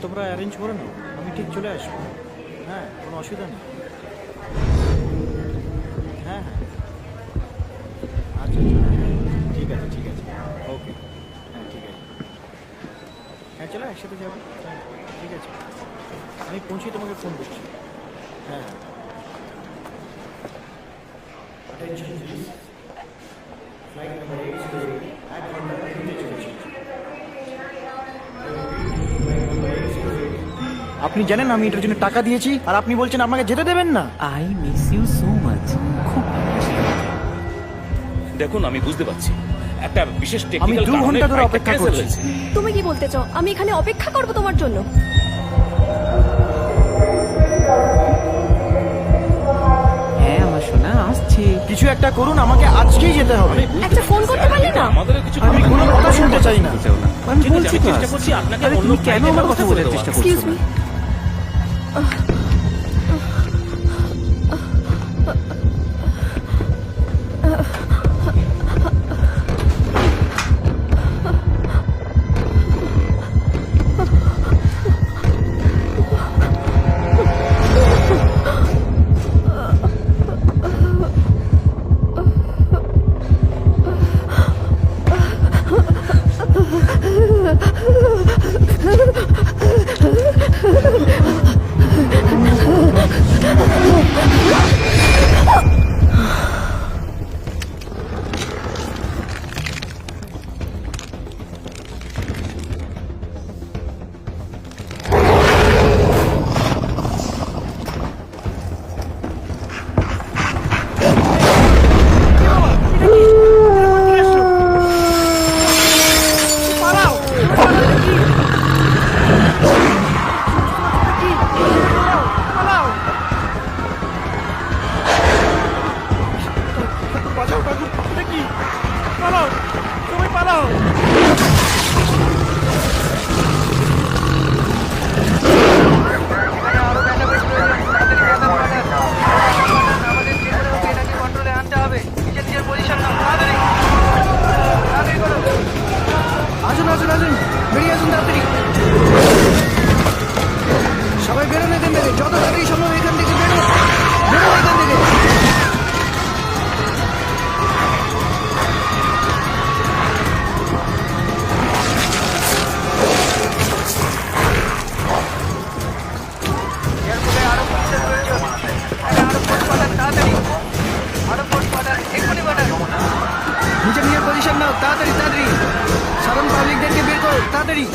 তোমরা অ্যারেঞ্জ করে নাও, আমি ঠিক চলে আসবো। হ্যাঁ, কোনো অসুবিধা নেই। হ্যাঁ হ্যাঁ, আচ্ছা আচ্ছা, ঠিক আছে ঠিক আছে, ওকে। হ্যাঁ ঠিক আছে, হ্যাঁ চলো একসাথে যাবো। হ্যাঁ, ঠিক আছে, আমি পৌঁছে তোমাকে ফোন করছি। হ্যাঁ হ্যাঁ। Attention please. Flight number 808 এক ঘন্টা ঘুরতে চলেছে। আপনি জানেন আমি এটার জন্য টাকা দিয়েছি, আর আপনি বলছেন আমাকে যেতে দেবেন না? I miss you so much. খুব ভালোবাসি। দেখুন, আমি বুঝতে পারছি একটা বিশেষ আমি টেকনিক্যাল 2 ঘন্টা ধরে অপেক্ষা করছি। তুমি কি বলতে চাও আমি এখানে অপেক্ষা করব তোমার জন্য? হ্যাঁ আমার সোনা আসছে। কিছু একটা করুন, আমাকে আজকেই যেতে হবে। একটা ফোন করতে পারলে না? আমাদের কিছু আমি কোনো কথা শুনতে চাই না। আমি ঠিক আছে, বলছি আমি তো চেষ্টা আসছি। করছি আপনাকে আরে অন্য তুমি কেন flight এর আমার কথা ব্যবস্থা বলার করে চেষ্টা দেওয়ার। করছো এক্সকিউজ না? মি। পালাও কাকু, এটা কি? পালাও, সবাই পালাও। আসুন আসুন আসুন, বেরিয়ে আসুন তাড়াতাড়ি। সবাই বেরোন এখান থেকে, যত তাড়াতাড়ি সম্ভব এখান থেকে বেরোন, বেরোন এখান থেকে। নিচে নিজের পজিশন নাও, তাড়াতাড়ি তাড়াতাড়ি। সাধারণ পাবলিকদেরকে বের করো তাড়াতাড়ি।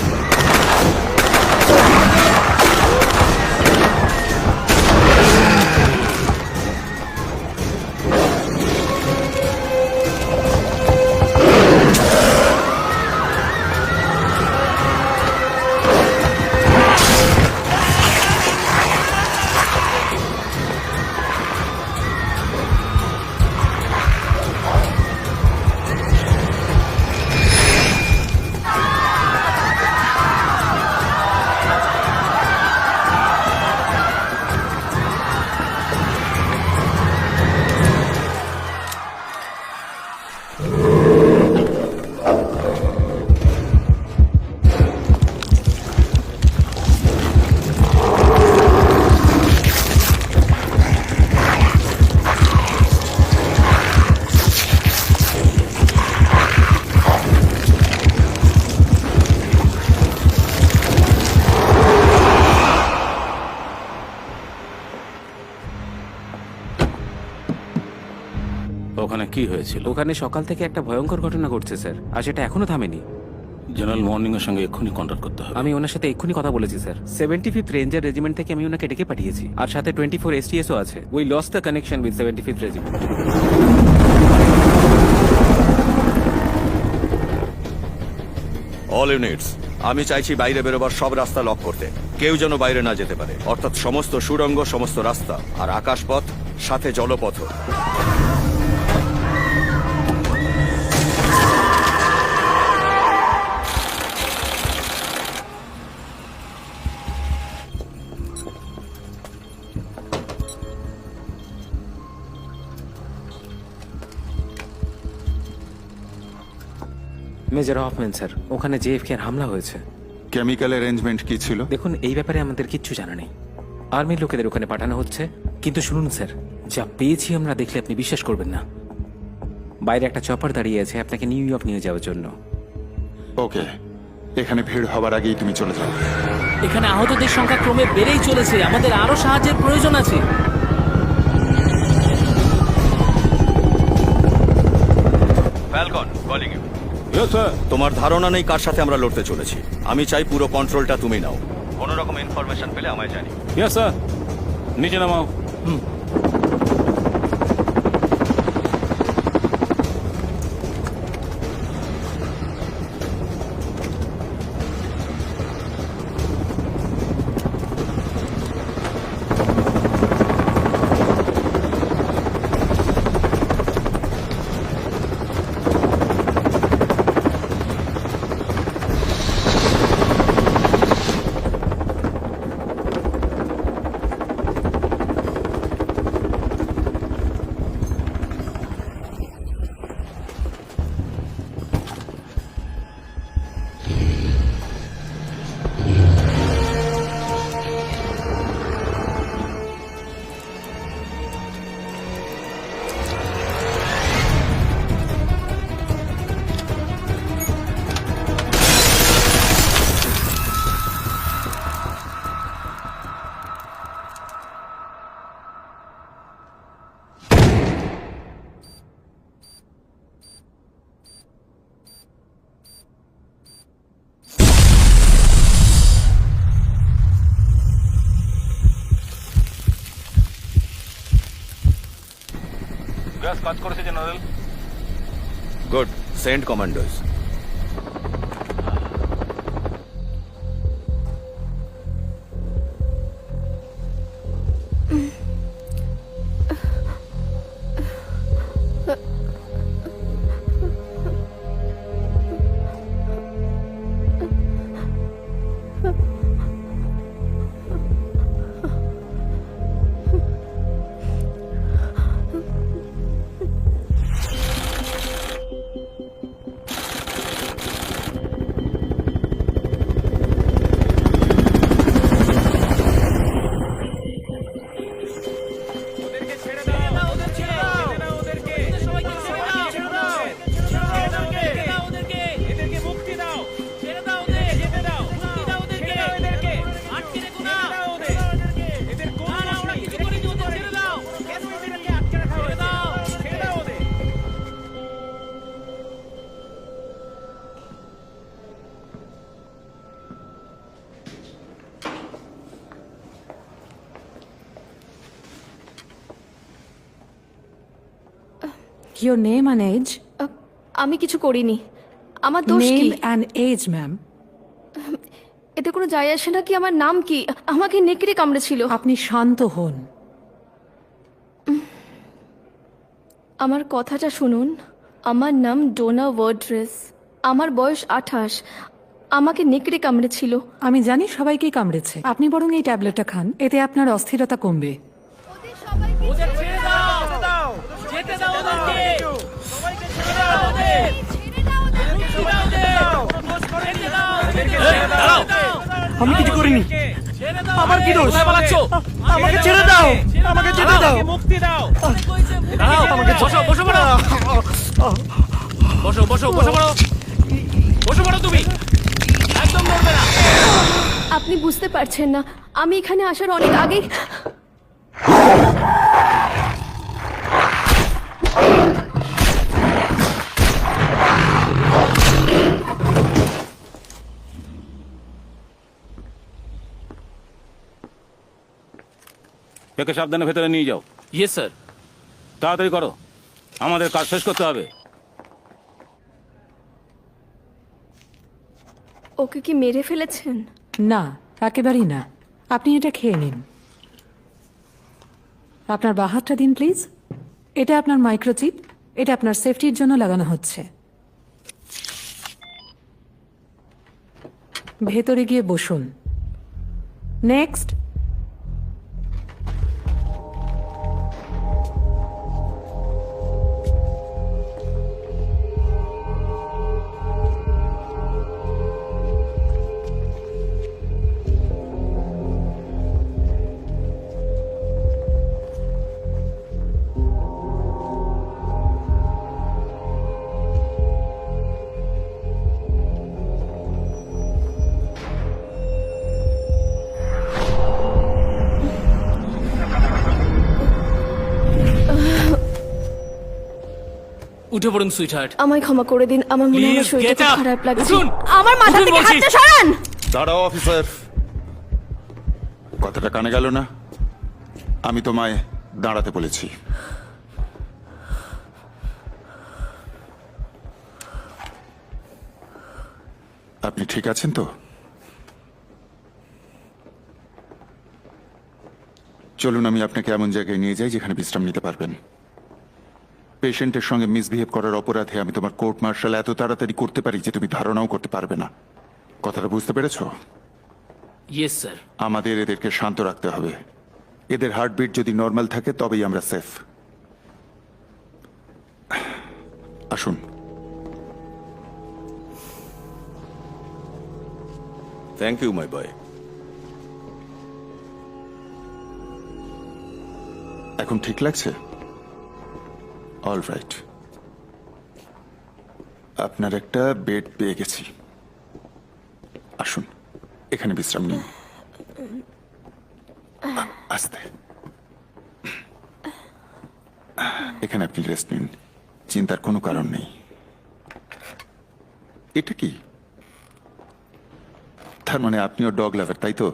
ওখানে কি হয়েছিল? ওখানে সকাল থেকে একটা ভয়ঙ্কর ঘটনা ঘটছে স্যার, আর সেটা এখনো থামেনি। জেনারেল মর্নিং এর সঙ্গে এক্ষুনি কন্ট্যাক্ট করতে হবে। আমি ওনার সাথে এক্ষুনি কথা বলেছি স্যার। 75th রেঞ্জার রেজিমেন্ট থেকে আমি ওনাকে ডেকে পাঠিয়েছি, আর সাথে 24 STSও আছে। We lost the connection with 75th regiment. All units, আমি চাইছি বাইরে বেরোবার সব রাস্তা লক করতে। কেউ যেন বাইরে না যেতে পারে, অর্থাৎ সমস্ত সুড়ঙ্গ, সমস্ত রাস্তা, আর আকাশপথ, সাথে জলপথ। মেজর হফম্যান স্যার, ওখানে JFK এর হামলা হয়েছে। কেমিক্যাল অ্যারেঞ্জমেন্ট কি ছিল? দেখুন, এই ব্যাপারে আমাদের কিচ্ছু জানা নেই। আর্মির লোকেদের ওখানে পাঠানো হচ্ছে। কিন্তু শুনুন স্যার, যা পেয়েছি আমরা, দেখলে আপনি বিশ্বাস করবেন না। বাইরে একটা চপার দাঁড়িয়ে আছে আপনাকে নিউ ইয়র্ক নিয়ে যাওয়ার জন্য। ওকে, এখানে ভিড় হবার আগেই তুমি চলে যাও। এখানে আহতদের সংখ্যা ক্রমে বেড়েই চলেছে, আমাদের আরো সাহায্যের প্রয়োজন আছে। Falcon calling you. তোমার ধারণা নেই কার সাথে আমরা লড়তে চলেছি। আমি চাই পুরো কন্ট্রোলটা তুমি নাও। কোনো রকম ইনফরমেশন পেলে আমায় জানি। ইয়েস স্যার, নিচে নামাও। গ্যাস কাজ করেছে general. Good, send commandos. Your name and age? আমি কিছু করিনি। আমার দোষ কি? Name and age, ma'am. এতে কোনো যায় আসে না কি আমার নাম কি? আমাকে নেকড়ে কামড়েছিল। আপনি শান্ত হন। আমার কথাটা শুনুন। আমার নাম ডোনা ওয়ার্ড্রেস। আমার বয়স 28। আমাকে নেকড়ে কামড়েছিল। আমি জানি সবাইকেই কামড়েছে। আপনি বরং এই ট্যাবলেটটা খান, এতে আপনার অস্থিরতা কমবে। ওদের ছেড়ে দাও, যেতে দাও ওদেরকে, সবাইকে ছেড়ে দাও ওদের, ছেড়ে দাও ওদের, দাঁড়াও। আমি কিছু করিনি। ছেড়ে দাও। আমার কি দোষ? কোথায় পালাচ্ছো? আমাকে ছেড়ে দাও, আমাকে যেতে দাও। মুক্তি দাও। দাঁড়াও, আমাকে বসো, বসো পড়ো। বসো, বসো, বসো পড়ো। বসো পড়ো তুমি। একদম নড়বে না। আপনি বুঝতে পারছেন না, আমি এখানে আসার অনেক আগেই একে সাবধানে ভেতরে নিয়ে যাও। Yes sir. তাড়াতাড়ি করো, আমাদের কাজ শেষ করতে হবে। ওকে কি মেরে ফেলেছেন? না, একেবারেই না। আপনি এটা খেয়ে নিন। আপনার বাঁ হাতটা দিন প্লিজ। এটা আপনার মাইক্রোচিপ। এটা আপনার সেফটির জন্য লাগানো হচ্ছে। ভেতরে গিয়ে বসুন। নেক্সট। উঠে পড়ুন সুইটহার্ট। আমায় ক্ষমা করে দিন, আমার মনে হয় আমার Please, শরীরটা get খুব up! খারাপ লাগছে। উঠুন! আমার মাথা উঠুন থেকে বলছি। হাতটা সরান। দাঁড়াও অফিসার, কথাটা কানে গেল না? আমি তোমায় দাঁড়াতে বলেছি। আপনি ঠিক আছেন তো? চলুন আমি আপনাকে এমন জায়গায় নিয়ে যাই যেখানে বিশ্রাম নিতে পারবেন। পেশেন্টের সঙ্গে মিসবিহেভ করার অপরাধে আমি তোমার কোর্ট মার্শাল এত তাড়াতাড়ি করতে পারি যে তুমি ধারণাও করতে পারবে না। কথাটা বুঝতে পেরেছো? Yes sir. আমাদের এদেরকে শান্ত রাখতে হবে। এদের হার্টবিট যদি নর্মাল থাকে তবেই আমরা সেফ। আসুন। থ্যাংক ইউ মাই বয়। এখন ঠিক লাগছে? অল রাইট, আপনার একটা বেড পেয়ে গেছি। আসুন, এখানে বিশ্রাম নিন। আস্তে, এখানে আপনি রেস্ট নিন, চিন্তার কোনো কারণ নেই। এটা কি? তার মানে আপনিও ডগ লাভার, তাই তো?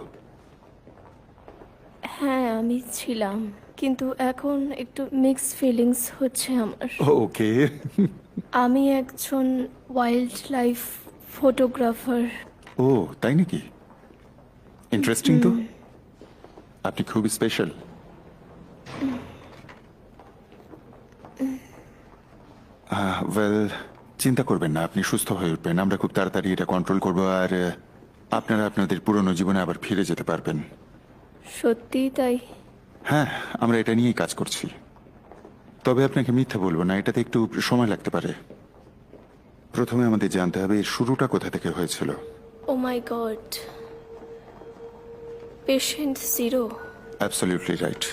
হ্যাঁ আমি ছিলাম, কিন্তু এখন একটু মিক্সড ফিলিংস হচ্ছে আমার। ওকে। আমি একজন ওয়াইল্ড লাইফ ফটোগ্রাফার। ও তাই নাকি? ইন্টারেস্টিং তো। আপনি খুব স্পেশাল। ওয়েল, চিন্তা করবেন না, আপনি সুস্থ হয়ে উঠবেন। আমরা খুব তাড়াতাড়ি এটা কন্ট্রোল করবো, আর আপনারা আপনাদের পুরনো জীবনে আবার ফিরে যেতে পারবেন। সত্যি তাই? হ্যাঁ, আমরা এটা নিয়েই কাজ করছি। তবে আপনাকে মিথ্যা বলবো না, এটাতে একটু সময় লাগতে পারে। প্রথমে আমাদের জানতে হবে এর শুরুটা কোথা থেকে হয়েছিল। Oh my God, patient zero. Absolutely right.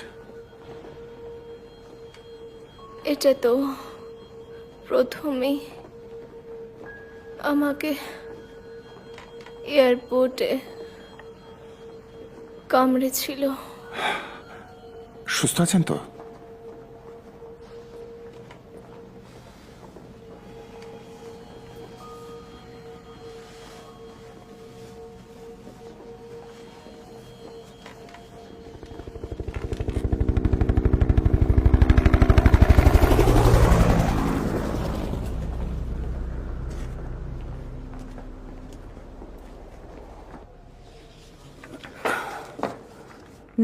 এটা তো প্রথমেই আমাকে এয়ারপোর্টে কামড়েছিল। সুস্থ আছেন তো?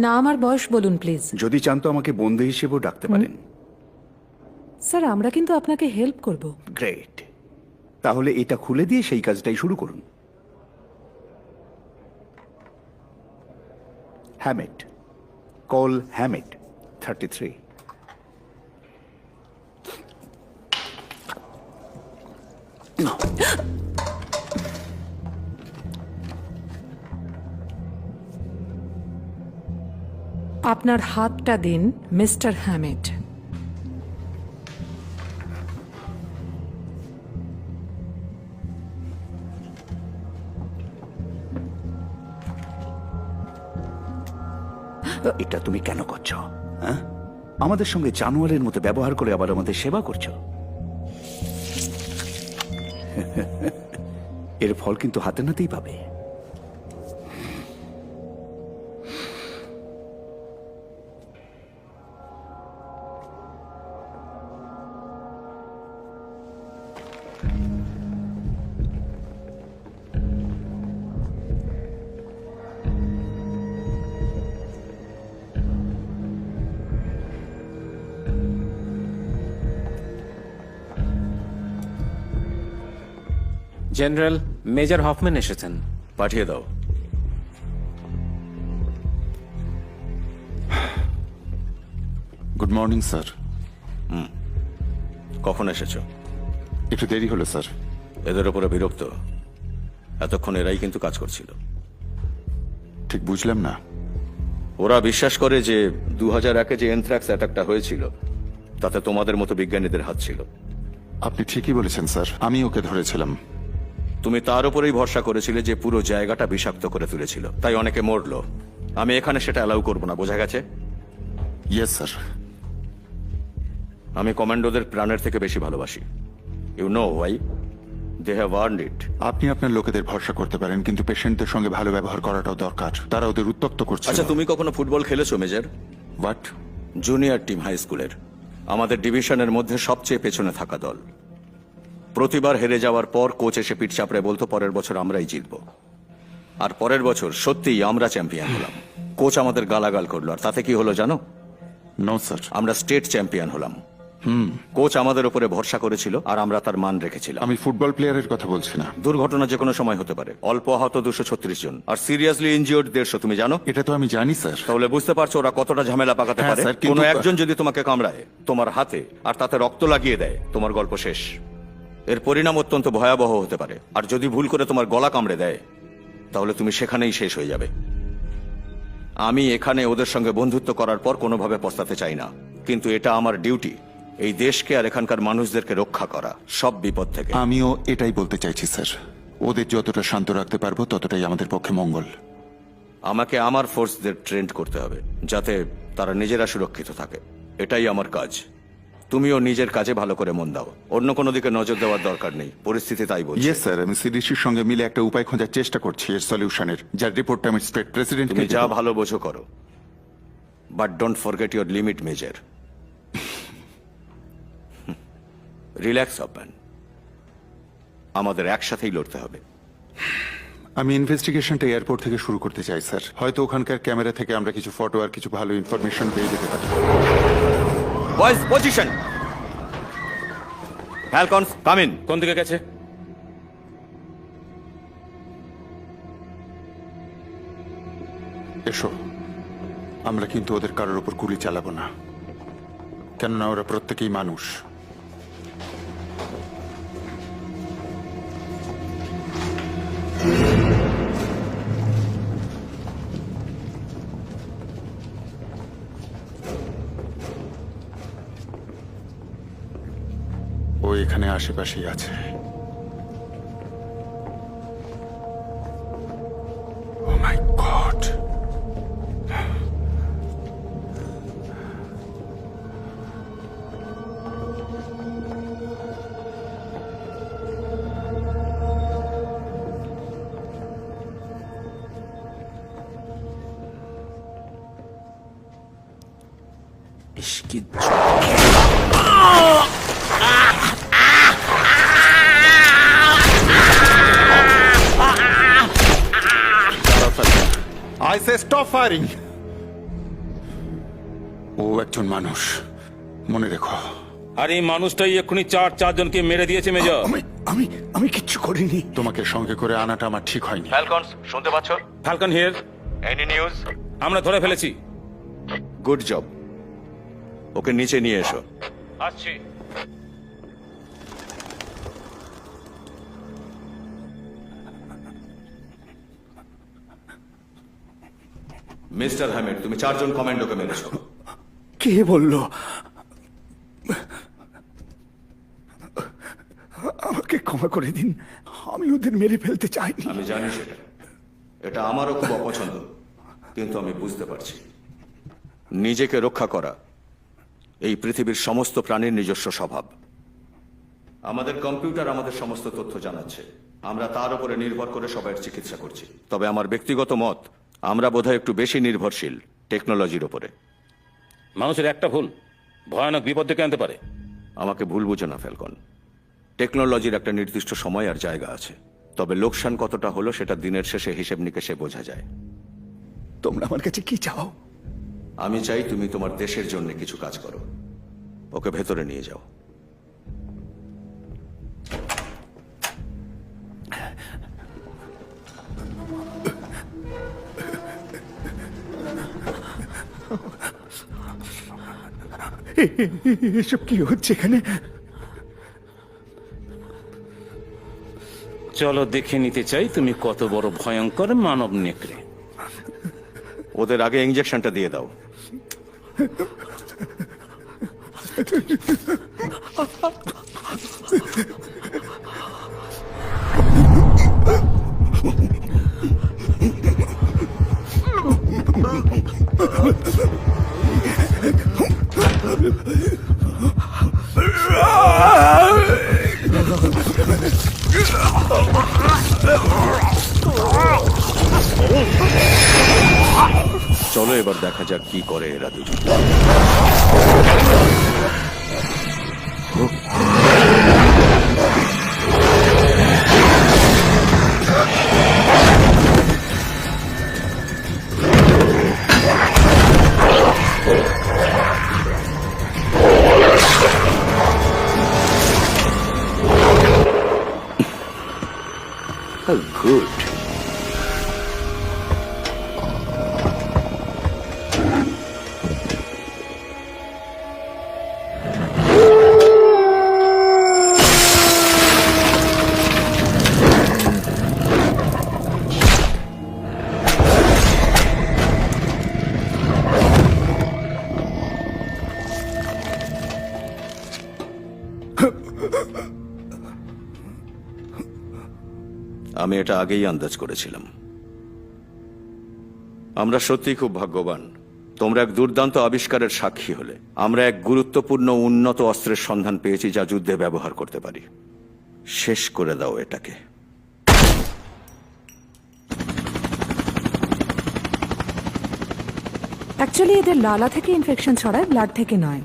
নাম আর বয়স বলুন প্লিজ। যদি চান তো আমাকে বন্ধু হিসেবেও ডাকতে পারেন। স্যার আমরা কিন্তু আপনাকে হেল্প করব। গ্রেট, তাহলে এটা খুলে দিয়ে সেই কাজটাই শুরু করুন। Hamate, call hamate 33। আপনার হাতটা দিন মিস্টার হ্যামেট। এটা তুমি কেন করছো? হ্যাঁ, আমাদের সঙ্গে জানোয়ারের মতো ব্যবহার করে আবার আমাদের সেবা করছো। এর ফল কিন্তু হাতে নাতেই পাবে। জেনারেল মেজর হফম্যান এসেছেন। পাঠিয়ে দাও। Good morning sir. কখন এসেছো? একটু দেরি হলো স্যার। এদের উপরে বিরক্ত। এতক্ষণ এরাই কিন্তু কাজ করছিল। ঠিক বুঝলাম না। ওরা বিশ্বাস করে যে 2001-এ যে এনথ্রাক্স অ্যাটাকটা হয়েছিল তাতে তোমাদের মতো বিজ্ঞানীদের হাত ছিল। আপনি ঠিকই বলেছেন স্যার, আমি ওকে ধরেছিলাম। তুমি তার উপরেই ভরসা করেছিলে যে পুরো জায়গাটা বিষাক্ত করে তুলেছিল, তাই অনেকে মরলো। আমি এখানে সেটা অ্যালাউ করবো না, বোঝা গেছে? Yes sir. আমি কমান্ডোদের প্রাণের থেকে বেশি ভালোবাসি। You know why? They have earned it. আপনি আপনার লোকেদের ভরসা করতে পারেন, কিন্তু পেশেন্টদের সঙ্গে ভালো ব্যবহার করাটাও দরকার। তারা ওদের উত্তক্ত করছে। আচ্ছা, তুমি কখনো ফুটবল খেলেছো major? But junior team high স্কুলের আমাদের ডিভিশনের মধ্যে সবচেয়ে পেছনে থাকা দল। প্রতিবার হেরে যাওয়ার পর কোচ এসে পিঠ চাপড়ে বলতো পরের বছর আমরাই জিতবো। আর পরের বছর সত্যিই আমরা চ্যাম্পিয়ন হলাম। কোচ আমাদের গালাগাল করলো, আর তাতে কি হলো জানো? No sir. আমরা স্টেট চ্যাম্পিয়ন হলাম। কোচ আমাদের উপরে ভরসা করেছিল আর আমরা তার মান রেখেছিলাম। আমি ফুটবল প্লেয়ারের কথা বলছি না। দুর্ঘটনা যে কোনো সময় হতে পারে। অল্প আহত 236 জন, আর সিরিয়াসলি ইনজিওর্ড 150, তুমি জানো? এটা তো আমি জানি স্যার। তাহলে বুঝতে পারছো ওরা কতটা ঝামেলা পাকাতে হ্যাঁ, পারে। স্যার, কিন্তু- কোনো একজন যদি তোমাকে কামড়ায় তোমার হাতে আর তাতে রক্ত লাগিয়ে দেয়, তোমার গল্প শেষ। এর পরিণাম অত্যন্ত ভয়াবহ হতে পারে। আর যদি ভুল করে তোমার গলা কামড়ে দেয়, তাহলে তুমি সেখানেই শেষ হয়ে যাবে। আমি এখানে ওদের সঙ্গে বন্ধুত্ব করার পর কোনোভাবে পস্তাতে চাই না, কিন্তু এটা আমার ডিউটি, এই দেশকে আর এখানকার মানুষদেরকে রক্ষা করা সব বিপদ থেকে। আমিও এটাই বলতে চাইছি স্যার। ওদের যতটা শান্ত রাখতে পারবো ততটাই আমাদের পক্ষে মঙ্গল। আমাকে আমার ফোর্সদের ট্রেন্ড করতে হবে যাতে তারা নিজেরা সুরক্ষিত থাকে। এটাই আমার কাজ। তুমিও নিজের কাজে ভালো করে মন দাও, অন্য কোনো দিকে নজর দেওয়ার দরকার নেই। পরিস্থিতি তাই বলছে। ইয়েস স্যার, আমি সিডিসির সঙ্গে মিলে একটা উপায় খোঁজার চেষ্টা করছি এর সলিউশনের, যার রিপোর্টটা আমি স্টেট তুমি প্রেসিডেন্টকে যা দেব। ভালো বোঝো করো, but don't forget your limit major. Relax হবেন, আমাদের একসাথেই লড়তে হবে। আমি ইনভেস্টিগেশনটা এয়ারপোর্ট থেকে শুরু করতে চাই স্যার। হয়তো ওখানকার ক্যামেরা থেকে আমরা কিছু ফটো আর কিছু ভালো ইনফরমেশন পেয়ে যেতে পারি। Boys position, Falcons come in. কোন দিকে গেছে? এসো, আমরা কিন্তু ওদের কারোর উপর গুলি চালাবো না, কেননা ওরা প্রত্যেকেই মানুষ। ও এখানে আশেপাশেই আছে। Oh my God! ইশকি I say stop firing! ও একজন মানুষ, মনে রেখো। আর এই মানুষটাই এক্ষুনি চারজনকে মেরে দিয়েছে মেজর। আমি কিচ্ছু করিনি। তোমাকে সঙ্গে করে আনাটা আমার ঠিক হয়নি। ফ্যালকনস শুনতে পাচ্ছ? Falcon here. Any news? আমরা ধরে ফেলেছি। Good job. ওকে নিচে নিয়ে এসো। আসছি। মিস্টার হ্যামিড, তুমি 4 জন কমান্ডোকে মেরেছো। কে বলল? আমাকে ক্ষমা করে দিন, আমি ওদের মেরে ফেলতে চাইনি। আমি জানি সেটা, এটা আমারও খুব অপছন্দ, কিন্তু আমি বুঝতে পারছি নিজেকে রক্ষা করা এই পৃথিবীর সমস্ত প্রাণীর নিজস্ব স্বভাব। আমাদের কম্পিউটার আমাদের সমস্ত তথ্য জানাচ্ছে, আমরা তার উপরে নির্ভর করে সবাইয়ের চিকিৎসা করছি। তবে আমার ব্যক্তিগত মত, আমরা বোধহয় একটু বেশি নির্ভরশীল টেকনোলজির উপরে। মানুষের একটা ভুল ভয়ানক বিপদ ডেকে আনতে পারে। আমাকে ভুল বুঝো না ফ্যালকন, টেকনোলজির একটা নির্দিষ্ট সময় আর জায়গা আছে, তবে লোকসান কতটা হলো সেটা দিনের শেষে হিসেব নিকেশে বোঝা যায়। তোমরা আমার কাছে কি চাও? আমি চাই তুমি তোমার দেশের জন্য কিছু কাজ করো। ওকে ভেতরে নিয়ে যাও। এসব কি হচ্ছে এখানে? চলো দেখে নিতে চাই তুমি কত বড় ভয়ঙ্কর মানব নেকড়ে। ওদের আগে ইঞ্জেকশনটা দিয়ে দাও। চলো এবার দেখা যাক কি করে এরা দুজন। Oh, good. আমি এটা আগেই আন্দাজ করেছিলাম। আমরা সত্যিই খুব ভাগ্যবান। তোমরা এক দুর্দান্ত আবিষ্কারের সাক্ষী হলে। আমরা এক গুরুত্বপূর্ণ উন্নত অস্ত্রের সন্ধান পেয়েছি যা যুদ্ধে ব্যবহার করতে পারি। শেষ করে দাও এটাকে। অ্যাকচুয়ালি এদের লালা থেকে ইনফেকশন ছড়ায়, ব্লাড থেকে নয়।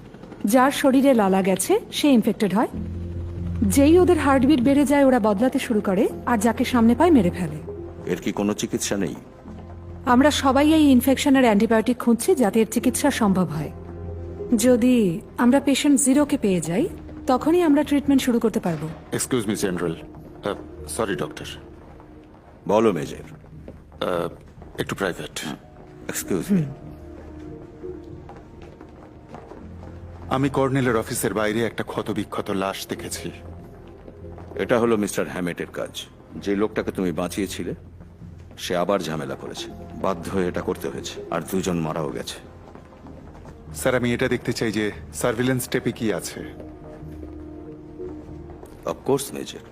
যার শরীরে লালা গেছে সে ইনফেক্টেড হয়। যেই ওদের হার্টবিট বেড়ে যায় ওরা বদলাতে শুরু করে, আর যাকে সামনে পায় মেরে ফেলে। এর কি কোনো চিকিৎসা নেই? আমরা সবাই এই ইনফেকশনের অ্যান্টিবায়োটিক খুঁজছি যাতে এর চিকিৎসা সম্ভব হয়। যদি আমরা পেশেন্ট জিরোকে পেয়ে যাই তখনই আমরা ট্রিটমেন্ট শুরু করতে পারবো। Excuse me general, sorry doctor, বলো মেজর। একটু প্রাইভেট। Excuse me. আমি কর্নেলের অফিসের বাইরে একটা ক্ষতবিক্ষত লাশ দেখেছি। এটা হলো মিস্টার হ্যামেটের কাজ। যে লোকটাকে তুমি বাঁচিয়েছিলে সে আবার ঝামেলা করেছে, বাধ্য হয়ে এটা করতে হয়েছে, আর দুজন মারাও গেছে। স্যার আমি এটা দেখতে চাই যে সার্ভিলেন্স টেপে কি আছে। Of course major.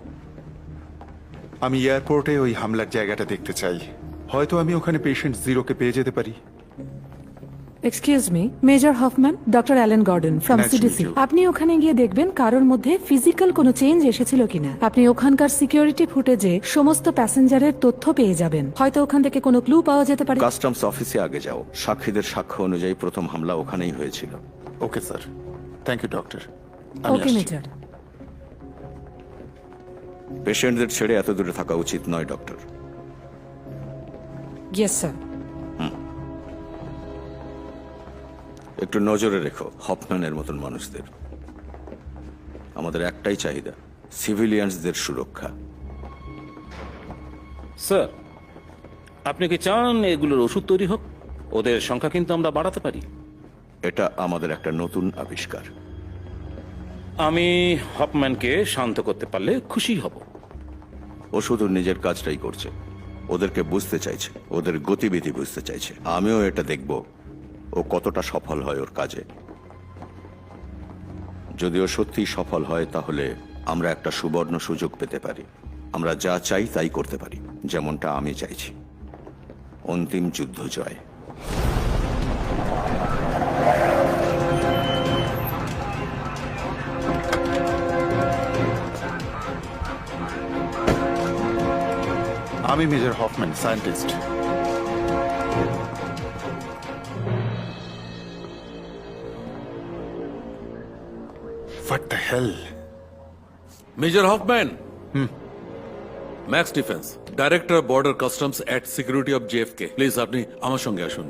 আমি এয়ারপোর্টে ওই হামলার জায়গাটা দেখতে চাই। হয়তো আমি ওখানে পেশেন্ট জিরোকে পেয়ে যেতে পারি। Excuse me, major Hoffman, doctor Allen Gordon from Nice to meet CDC. you. আপনি ওখানে গিয়ে দেখবেন কারোর মধ্যে ফিজিক্যাল কোনো চেঞ্জ এসেছিল কিনা। আপনি ওখানকার সিকিউরিটি ফুটেজে সমস্ত প্যাসেঞ্জারের তথ্য পেয়ে যাবেন। হয়তো ওখান থেকে কোনো ক্লু পাওয়া যেতে পারে। কাস্টমস অফিসে আগে যাও। সাক্ষীদের সাক্ষ্য অনুযায়ী প্রথম হামলা ওখানেই হয়েছিল। Okay sir, thank you doctor. Okay major. পেশেন্টদের ছেড়ে এত দূরে থাকা উচিত নয় ডক্টর। Yes sir. একটু নজরে রেখো হফম্যানের মতন মানুষদের। আমাদের একটাই চাহিদা, সিভিলিয়ানসদের সুরক্ষা। স্যার, আপনি কি চান এগুলোর ওষুধ তৈরি হোক? ওদের সংখ্যা কিন্তু আমরা বাড়াতে পারি। এটা আমাদের একটা নতুন আবিষ্কার। আমি হপম্যানকে শান্ত করতে পারলে খুশি হব। ও শুধু নিজের কাজটাই করছে, ওদেরকে বুঝতে চাইছে, ওদের গতিবিধি বুঝতে চাইছে। আমিও এটা দেখব ও কতটা সফল হয় ওর কাজে। যদি ও সত্যিই সফল হয় তাহলে আমরা একটা সুবর্ণ সুযোগ পেতে পারি। আমরা যা চাই তাই করতে পারি, যেমনটা আমি চাইছি। অন্তিম যুদ্ধ জয়। আমি major Hoffman, scientist. What the hell? Major Hoffman, Max defence, director border customs at security of JFK. Please আপনি আমার সঙ্গে আসুন।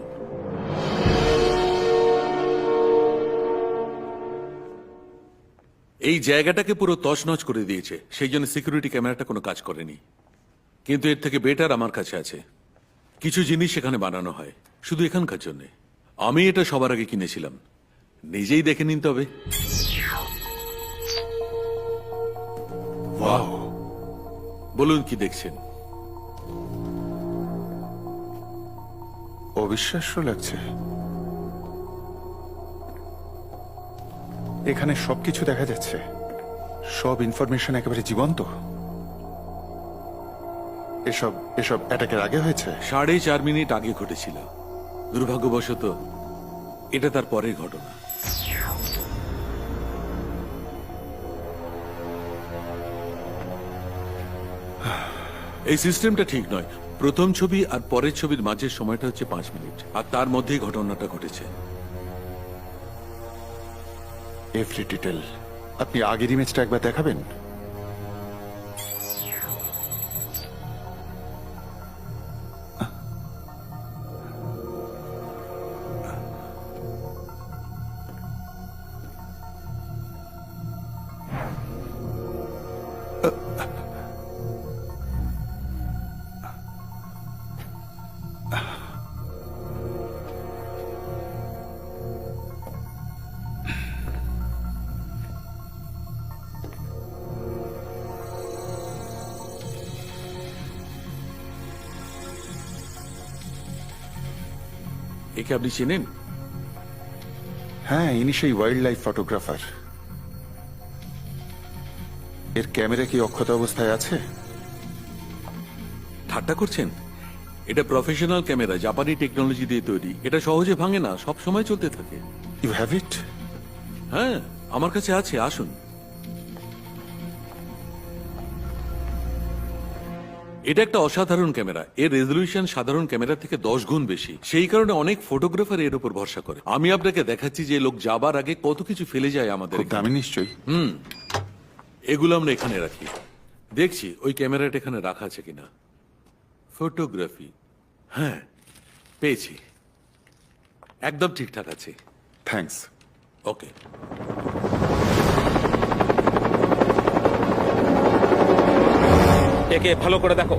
এই জায়গাটাকে পুরো তছনছ করে দিয়েছে, সেই জন্য সিকিউরিটি ক্যামেরাটা কোনো কাজ করেনি। কিন্তু এর থেকে বেটার আমার কাছে আছে। কিছু জিনিস এখানে বানানো হয় শুধু এখানকার জন্য। আমি এটা সবার আগে কিনেছিলাম, নিজেই দেখে নিন তবে। ওয়াও, বলুন কি দেখছেন? অবিশ্বাস্য লাগছে। এখানে সবকিছু দেখা যাচ্ছে, সব ইনফরমেশন একেবারে জীবন্ত। এসব এসব অ্যাটাকের আগে হয়েছে? 4.5 মিনিট আগে ঘটেছিল। দুর্ভাগ্যবশত এটা তার পরের ঘটনা। এই সিস্টেমটা ঠিক নয়। প্রথম ছবি আর পরের ছবির মাঝের সময়টা হচ্ছে 5 মিনিট, আর তার মধ্যেই ঘটনাটা ঘটেছে। Every detail. আপনি আগের ইমেজটা একবার দেখাবেন? একে আপনি চেনেন? হ্যাঁ, ইনি সেই ওয়াইল্ড লাইফ ফটোগ্রাফার। এর ক্যামেরা কি অক্ষত অবস্থায় আছে? ঠাট্টা করছেন? এটা প্রফেশনাল ক্যামেরা, জাপানি টেকনোলজি দিয়ে তৈরি। এটা সহজে ভাঙে না, সব সময় চলতে থাকে। You have it? হ্যাঁ, আমার কাছে আছে, আসুন। এটা একটা অসাধারণ ক্যামেরা। এর রেজলিউশন সাধারণ ক্যামেরা থেকে 10 গুণ বেশি। সেই কারণে অনেক ফটোগ্রাফার এর উপর ভরসা করে। আমি আপনাকে দেখাচ্ছি যে লোক যাবার আগে কত কিছু ফেলে যায় আমাদের খুব দামি নিশ্চয়ই। এগুলো আমরা এখানে রাখি। দেখছি ওই ক্যামেরাটা এখানে রাখা আছে কিনা। ফটোগ্রাফি, হ্যাঁ পেয়েছি, একদম ঠিকঠাক আছে। থ্যাঙ্কস। ওকে। একে ভালো করে দেখো।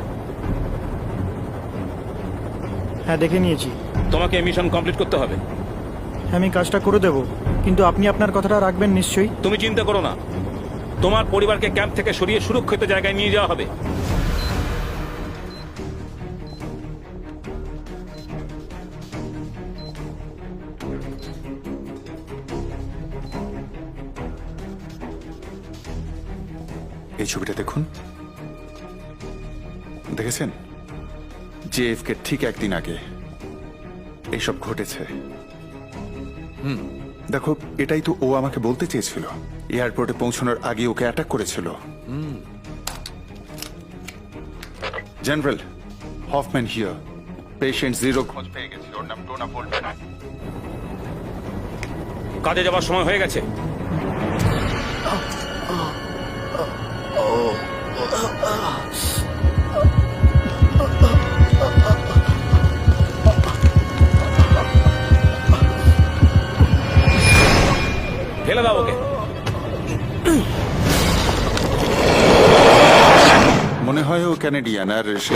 হ্যাঁ, দেখে নিয়েছি। তোমাকে মিশন কমপ্লিট করতে হবে। হ্যাঁ, আমি কাজটা করে দেব, কিন্তু আপনি আপনার কথাটা রাখবেন নিশ্চয়ই? তুমি চিন্তা করো না, তোমার পরিবারকে ক্যাম্প থেকে সরিয়ে সুরক্ষিত জায়গায় নিয়ে যাওয়া হবে। এই ছবিটা দেখুন, দেখেছেন? জেএফ কে ঠিক একদিন আগে এইসব ঘটেছে। দেখো, এটাই তো ও আমাকে বলতে চেয়েছিল। এয়ারপোর্টে পৌঁছানোর আগে ওকে অ্যাটাক করেছিল। General Hoffman here. Patient zero খোঁজ পেয়ে গেছে। ওর নাম ডোনা বলবে না। কাজে যাবার সময় হয়ে গেছে। ফেলে দাও ওকে। মনে হয় ও ক্যানাডিয়ান, আর সে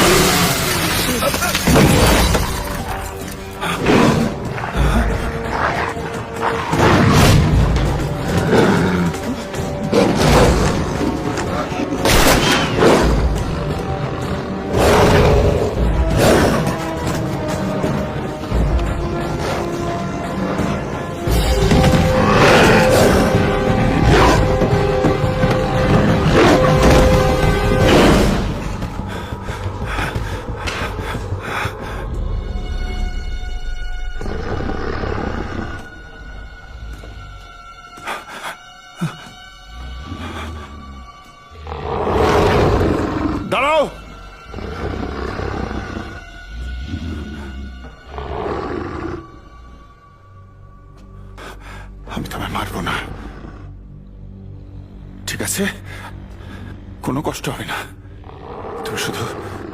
দাঁড়াও। আমি তোমায় মারবো না, ঠিক আছে? কোনো কষ্ট হবে না।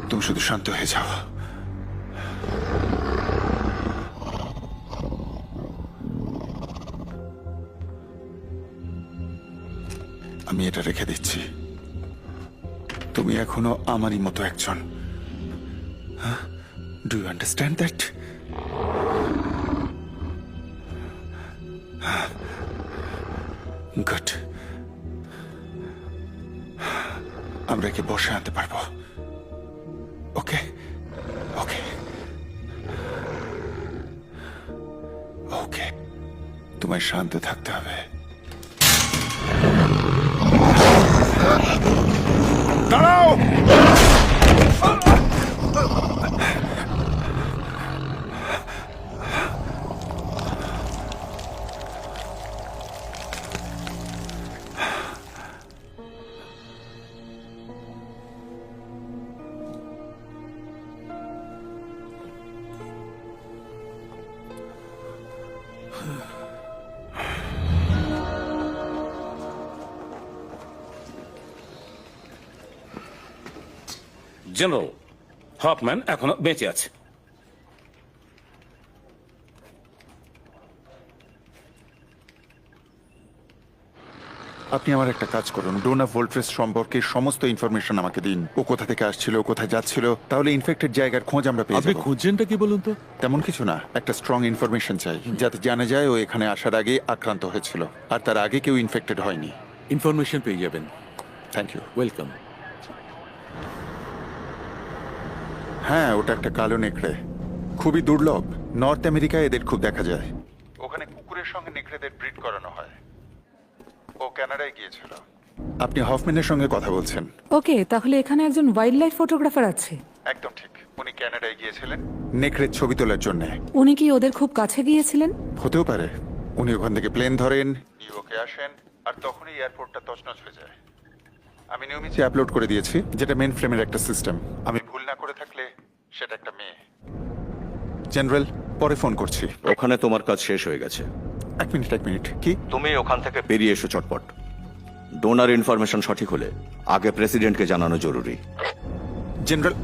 তুমি শুধু শান্ত হয়ে যাও। আমি এটা রেখে দিচ্ছি। তুমি এখনো আমারই মতো একজন। Do you understand that? Good. আমরা একে বসে আনতে পারবো। ওকে ওকে ওকে, তোমায় শান্ত থাকতে হবে। দাঁড়াও। জেনারেল হফম্যান এখনো বেঁচে আছে। আপনি আমার একটা কাজ করুন, ডোনা ভোল্ট্রেস সম্পর্কে সমস্ত ইনফরমেশন আমাকে দিন। ও কোথা থেকে আসছিল, ও কোথায় যাচ্ছিল, তাহলে ইনফেক্টেড জায়গার খোঁজ আমরা পেয়ে আপনি যাবো। খুঁজছেনটা কি বলুন তো? তেমন কিছু না, একটা স্ট্রং ইনফরমেশন চাই যাতে জানা যায় ও এখানে আসার আগে আক্রান্ত হয়েছিল আর তার আগে কেউ ইনফেক্টেড হয়নি। ইনফরমেশন পেয়ে যাবেন। Thank you. ওয়েলকাম। হ্যাঁ, ওটা একটা কালো নেকড়ে, খুবই দুর্লভ। নর্থ আমেরিকায় এদের খুব দেখা যায়। ওখানে কুকুরের সঙ্গে নেকড়েদের ব্রিড করানো হয়। ও কানাডায় গিয়েছিল। আপনি হফম্যানের সঙ্গে কথা বলছেন। ওকে, তাহলে এখানে একজন ওয়াইল্ড লাইফ ফটোগ্রাফার আছে। একদম ঠিক, উনি কানাডায় গিয়েছিলেন নেকড়ের ছবি তোলার জন্য। উনি কি ওদের খুব কাছে গিয়েছিলেন? হতেও পারে। উনি ওখান থেকে প্লেন ধরেন, নিউইয়র্কে আসেন, আর তখনই এয়ারপোর্টটা তছনছ হয়ে যায়। আমি নিয়মিত আপলোড করে দিয়েছি, যেটা মেন ফ্রেমের একটা সিস্টেম। আমি ভুল না করে থাকলে সেটা একটা মেয়ে। জেনারেল, পরে ফোন করছি। ওখানে তোমার কাজ শেষ হয়ে গেছে। এক মিনিট, কি? তুমি ওখান থেকে বেরিয়ে এসো চটপট। ডোনার ইনফরমেশন সঠিক হলে আগে প্রেসিডেন্টকে জানানো জরুরি। জেনারেল,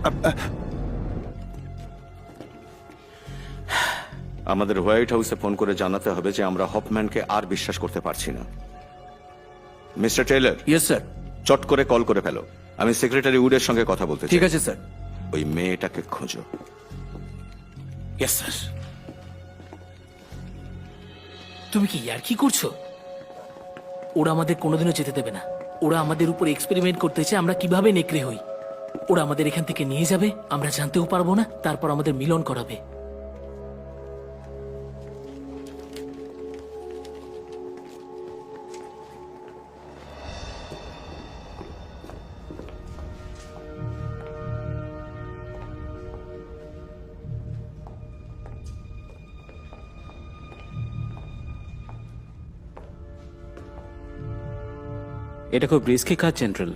আমাদের হোয়াইট হাউসে ফোন করে জানাতে হবে যে আমরা হফম্যানকে আর বিশ্বাস করতে পারছি না। Mister Taylor. Yes sir. চট করে কল করে ফেলো। আমি সেক্রেটারি উডের সঙ্গে কথা বলতে চাই। ঠিক আছে স্যার। ওই মেয়েটাকে খোঁজো। Yes sir. তুমি কি ইয়ার্কি করছো? ওরা আমাদের কোনোদিনও যেতে দেবে না। ওরা আমাদের উপর এক্সপেরিমেন্ট করতে চায় আমরা কিভাবে নেকড়ে হই। ওরা আমাদের এখান থেকে নিয়ে যাবে, আমরা জানতেও পারবো না, তারপর আমাদের মিলন করাবে। এটা খুব রিস্কি কাজ জেনারেল।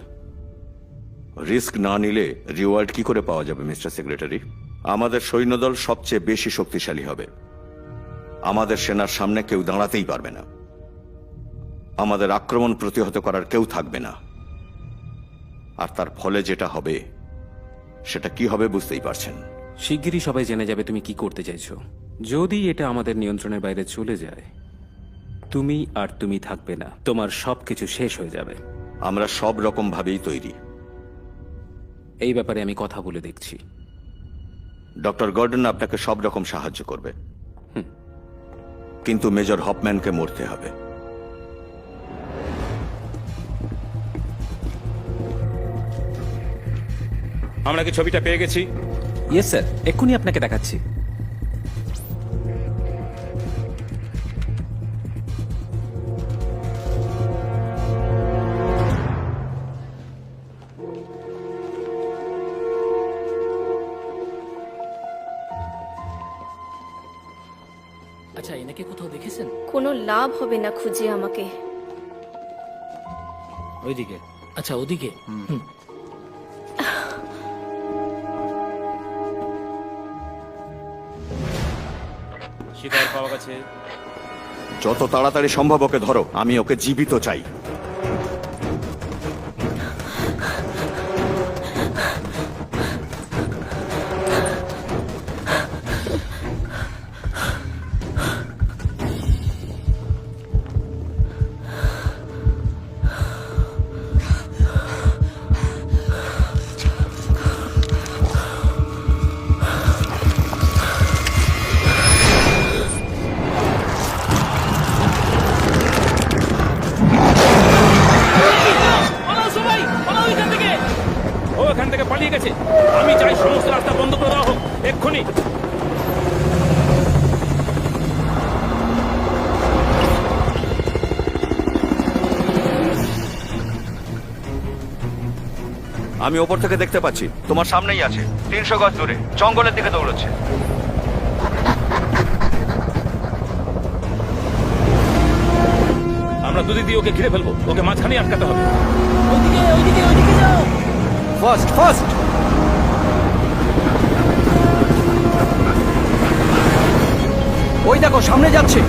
রিস্ক না নিলে রিওয়ার্ড কি করে পাওয়া যাবে মিস্টার সেক্রেটারি? আমাদের সৈন্যদল সবচেয়ে বেশি শক্তিশালী হবে। আমাদের সেনার সামনে কেউ দাঁড়াতেই পারবে না। আমাদের আক্রমণ প্রতিহত করার কেউ থাকবে না। আর তার ফলে যেটা হবে সেটা কি হবে বুঝতেই পারছেন। শিগগিরই সবাই জেনে যাবে তুমি কি করতে চাইছো। যদি এটা আমাদের নিয়ন্ত্রণের বাইরে চলে যায়, তুমি থাকবে না, তোমার সবকিছু শেষ হয়ে যাবে। আমরা সব রকম ভাবেই তৈরি। এই ব্যাপারে আমি কথা বলে দেখছি। ডক্টর গর্ডন আপনাকে সব রকম সাহায্য করবে, কিন্তু মেজর হফম্যানকে মরতে হবে। আমরা কি ছবিটা পেয়ে গেছি? ইয়েস স্যার, এক্ষুনি আপনাকে দেখাচ্ছি। আচ্ছা, এনাকে কোথাও দেখেছেন? কোনো লাভ হবে না খুঁজে আমাকে। ওইদিকে। আচ্ছা, ওদিকে। হুম। শিকার পাওয়া গেছে। যত তাড়াতাড়ি সম্ভব ওকে ধরো, আমি ওকে জীবিত চাই। পালাও সবাই, পালাও এখান থেকে। ও এখান থেকে পালিয়ে গেছে। আমি চাই সমস্ত রাস্তা বন্ধ করে দেওয়া হোক এক্ষুনি। আমি ওপর থেকে দেখতে পাচ্ছি, তোমার সামনেই আছে, 300 গজ দূরে, জঙ্গলের দিকে দৌড়চ্ছে। আমরা দুদিক দিয়ে ওকে ঘিরে ফেলবো, ওকে মাঝখানে আটকাতে হবে। ওইদিকে, ওইদিকে, ওইদিকে যাও। First first. ওই দেখো, সামনে যাচ্ছে।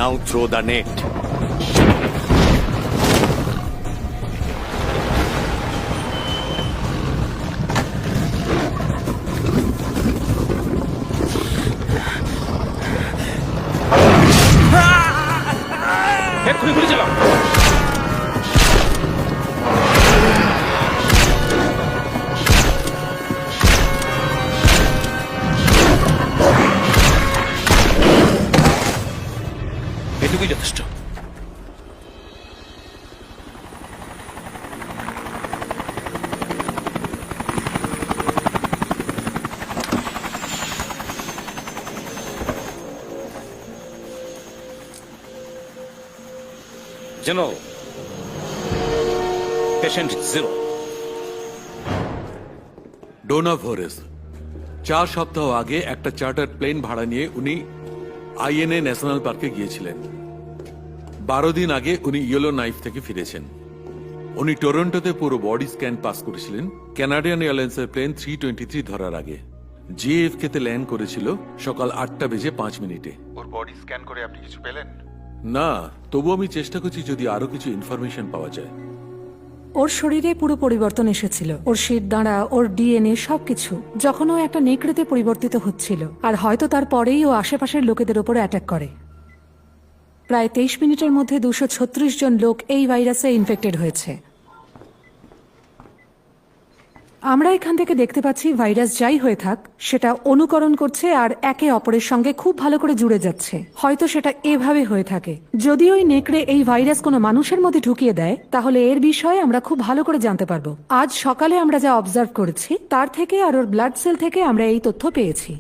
নাও থ্রো দ্য নেট। এক্ষুনি গুলি চালাও। এটুকুই যথেষ্ট। যেন পেশেন্ট 0। ডোনা ভোরেস 4 সপ্তাহ আগে একটা চার্টার প্লেন ভাড়া নিয়ে উনি আইএনএ ন্যাশনাল পার্কে গিয়েছিলেন। 12 দিন আগে উনি ইয়েলো নাইফ থেকে ফিরেছেন। উনি টরন্টোতে পুরো বডি স্ক্যান পাস করেছিলেন কানাডিয়ান এয়ারলাইন্সের প্লেন 323 ধরার আগে। জিএফকে তে ল্যান্ড করেছিল সকাল 8:05। ওর বডি স্ক্যান করে আপনি কিছু পেলেন? না, তবু আমি চেষ্টা করছি যদি আরো কিছু ইনফরমেশন পাওয়া যায়। ওর শরীরে পুরো পরিবর্তন এসেছিল, ওর শির দাঁড়া, ওর ডিএনএ সবকিছু, যখন ও একটা নেকড়েতে পরিবর্তিত হচ্ছিল। আর হয়তো তারপরেই ও আশেপাশের লোকেদের ওপর অ্যাটাক করে। প্রায় 23 মিনিটের মধ্যে 236 জন লোক এই ভাইরাসে ইনফেক্টেড হয়েছে। আমরা এখান থেকে দেখতে পাচ্ছি ভাইরাস যাই হয়ে থাক সেটা অনুকরণ করছে আর একে অপরের সঙ্গে খুব ভালো করে জুড়ে যাচ্ছে। হয়তো সেটা এভাবে হয়ে থাকে। যদি ওই নেকড়ে এই ভাইরাস কোনো মানুষের মধ্যে ঢুকিয়ে দেয় তাহলে এর বিষয়ে আমরা খুব ভালো করে জানতে পারবো। আজ সকালে আমরা যা অবজার্ভ করেছি তার থেকে আর ওর ব্লাড সেল থেকে আমরা এই তথ্য পেয়েছি।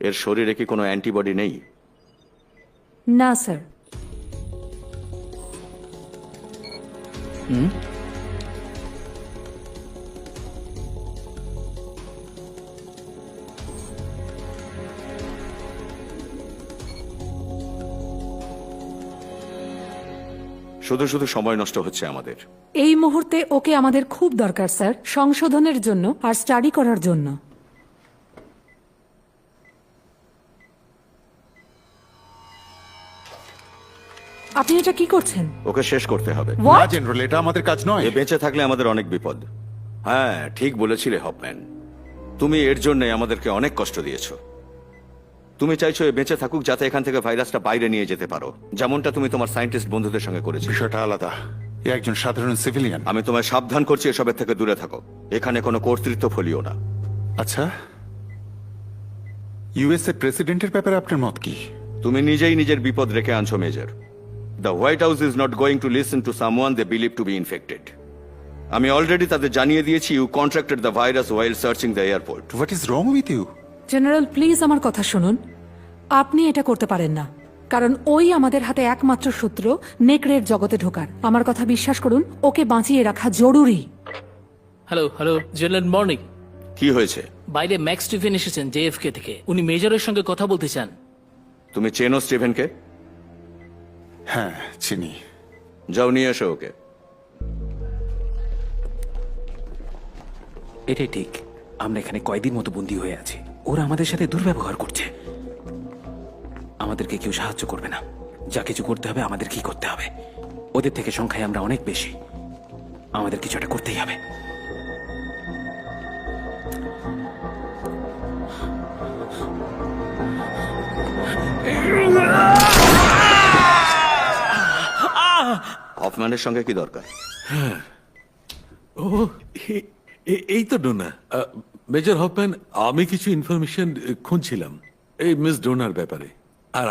এর শরীরে কি কোনো অ্যান্টিবডি নেই? না স্যার। শুধু শুধু সময় নষ্ট হচ্ছে আমাদের। এই মুহূর্তে ওকে আমাদের খুব দরকার স্যার, সংশোধনের জন্য আর স্টাডি করার জন্য। আপনি এটা কি করছেন? ওকে শেষ করতে হবে। না What? জেনারেল, এটা আমাদের কাজ নয়। এ বেঁচে থাকলে আমাদের অনেক বিপদ। হ্যাঁ, ঠিক বলেছিলে হপম্যান। তুমি এর জন্য আমাদেরকে অনেক কষ্ট দিয়েছো। তুমি চাইছো এ বেঁচে থাকুক যাতে এখান থেকে ভাইরাসটা বাইরে নিয়ে যেতে পারো, যেমনটা তুমি তোমার সায়েন্টিস্ট বন্ধুদের সঙ্গে করেছো। বিষয়টা আলাদা। এ একজন সাধারণ সিভিলিয়ান। আমি তোমায় সাবধান করছি এসবের থেকে দূরে থাকো। এখানে কোনো কর্তৃত্ব ফলিও না। আচ্ছা, ইউএস এর প্রেসিডেন্টের ব্যাপারে আপনার মত কি? তুমি নিজেই নিজের বিপদ রেখে আনছো major. The White House is not going to listen to someone they believe to be infected. আমি অলরেডি তাদের জানিয়ে দিয়েছি you contracted the virus while searching the airport. What is wrong with you? General please আমার কথা শুনুন। আপনি এটা করতে পারেন না, কারণ ওই আমাদের হাতে একমাত্র সূত্র নেকড়ের জগতে ঢোকার। আমার কথা বিশ্বাস করুন, ওকে বাঁচিয়ে রাখা জরুরি। Hello hello general, morning. কি হয়েছে? বাইরে ম্যাক্স স্টিফেন এসেছেন জেএফকে থেকে। উনি মেজরের সঙ্গে কথা বলতে চান। তুমি চেনো স্টিভেনকে? হ্যাঁ, চিনি। যাও নিয়ে এসো ওকে। এটাই ঠিক। আমরা এখানে কয়দিন মতো বন্দী হয়ে আছি। ওরা আমাদের সাথে দুর্ব্যবহার করছে। আমাদেরকে কেউ সাহায্য করবে না। যা কিছু করতে হবে আমাদের কি করতে হবে। ওদের থেকে সংখ্যায় আমরা অনেক বেশি। আমাদের কিছু একটা করতেই হবে। হফম্যানের সঙ্গে কি দরকার? ও, এই তো ডোনা। মেজর হপম্যান, আমি কিছু ইনফরমেশন খুঁজছিলাম এই মিস ডোনার ব্যাপারে। আর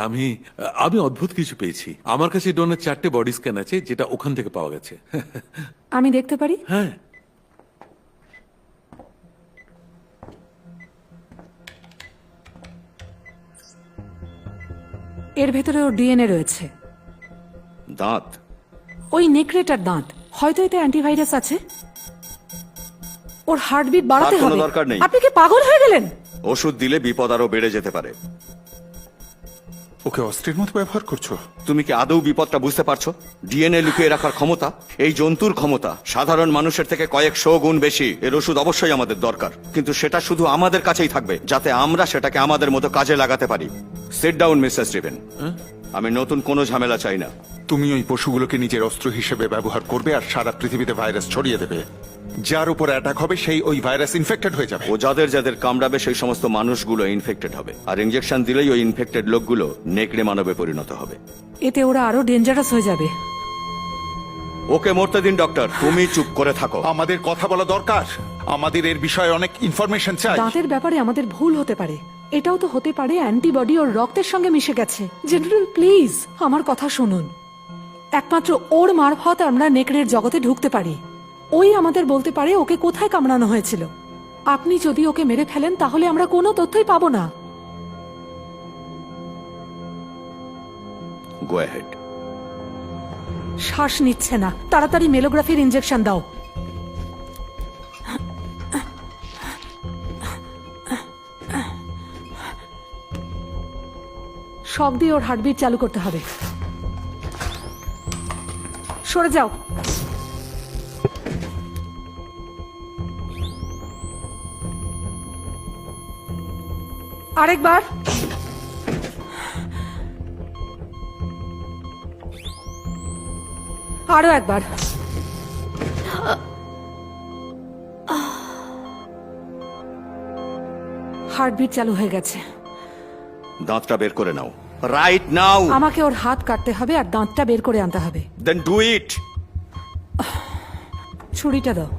আমি অদ্ভুত কিছু পেয়েছি। আমার কাছে ডোনার 4টে বডি স্ক্যান আছে, যেটা ওখান থেকে পাওয়া গেছে। আমি দেখতে পারি? হ্যাঁ। এর ভেতরে ওর ডিএনএ রয়েছে। দাঁত? ওই নেকড়েটার দাঁত। হয়তো এতে অ্যান্টিভাইরাস আছে। ওর হার্টবিট বাড়াতে তার কোনো হবে। দরকার নেই। আপনি কি পাগল হয়ে গেলেন? ওষুধ দিলে বিপদ আরো বেড়ে যেতে পারে। ওকে অস্ত্রের মতো ব্যবহার করছো? তুমি কি আদৌ বিপদটা বুঝতে পারছো? ডিএনএ লুকিয়ে রাখার ক্ষমতা এই জন্তুর ক্ষমতা সাধারণ মানুষের থেকে কয়েকশো গুণ বেশি। এর ওষুধ অবশ্যই আমাদের দরকার, কিন্তু সেটা শুধু আমাদের কাছেই থাকবে, যাতে আমরা সেটাকে আমাদের মতো কাজে লাগাতে পারি। Sit down mister Steven. আমি নতুন কোনো ঝামেলা চাই না। তুমি ওই পশুগুলোকে নিজের অস্ত্র হিসেবে ব্যবহার করবে আর সারা পৃথিবীতে ভাইরাস ছড়িয়ে দেবে। যার উপর অ্যাটাক হবে সেই ওই ভাইরাস ইনফেক্টেড হয়ে যাবে। ও যাদের যাদের কামড়াবে সেই সমস্ত মানুষগুলো ইনফেক্টেড হবে, আর ইনজেকশন দিলেই ওই ইনফেক্টেড লোকগুলো নেকড়ে মানবে পরিণত হবে। এতে ওরা আরো ডেঞ্জারাস হয়ে যাবে। ওকে মরতে দিন ডক্টর, তুমি চুপ করে থাকো। আমাদের কথা বলা দরকার, আমাদের এর বিষয়ে অনেক ইনফরমেশন চাই। দাঁতের ব্যাপারে আমাদের ভুল হতে পারে, এটাও তো হতে পারে অ্যান্টিবডি ওর রক্তের সঙ্গে মিশে গেছে। জেনারেল প্লিজ আমার কথা শুনুন, একমাত্র ওর মারফত আমরা নেকড়ের জগতে ঢুকতে পারি। ওই আমাদের বলতে পারে ওকে কোথায় কামড়ানো হয়েছিল। আপনি যদি ওকে মেরে ফেলেন তাহলে আমরা কোনো তথ্যই পাবো না। Go ahead. শ্বাস নিচ্ছে না, তাড়াতাড়ি মেলোগ্রাফির ইনজেকশন দাও। শক দিয়ে ওর হার্টবিট চালু করতে হবে। সরে যাও। আরেকবার। আরো একবার। হার্টবিট চালু হয়ে গেছে। দাঁতটা বের করে নাও রাইট নাও। আমাকে ওর হাত কাটতে হবে আর দাঁতটা বের করে আনতে হবে। Then do it. ছুরিটা দাও।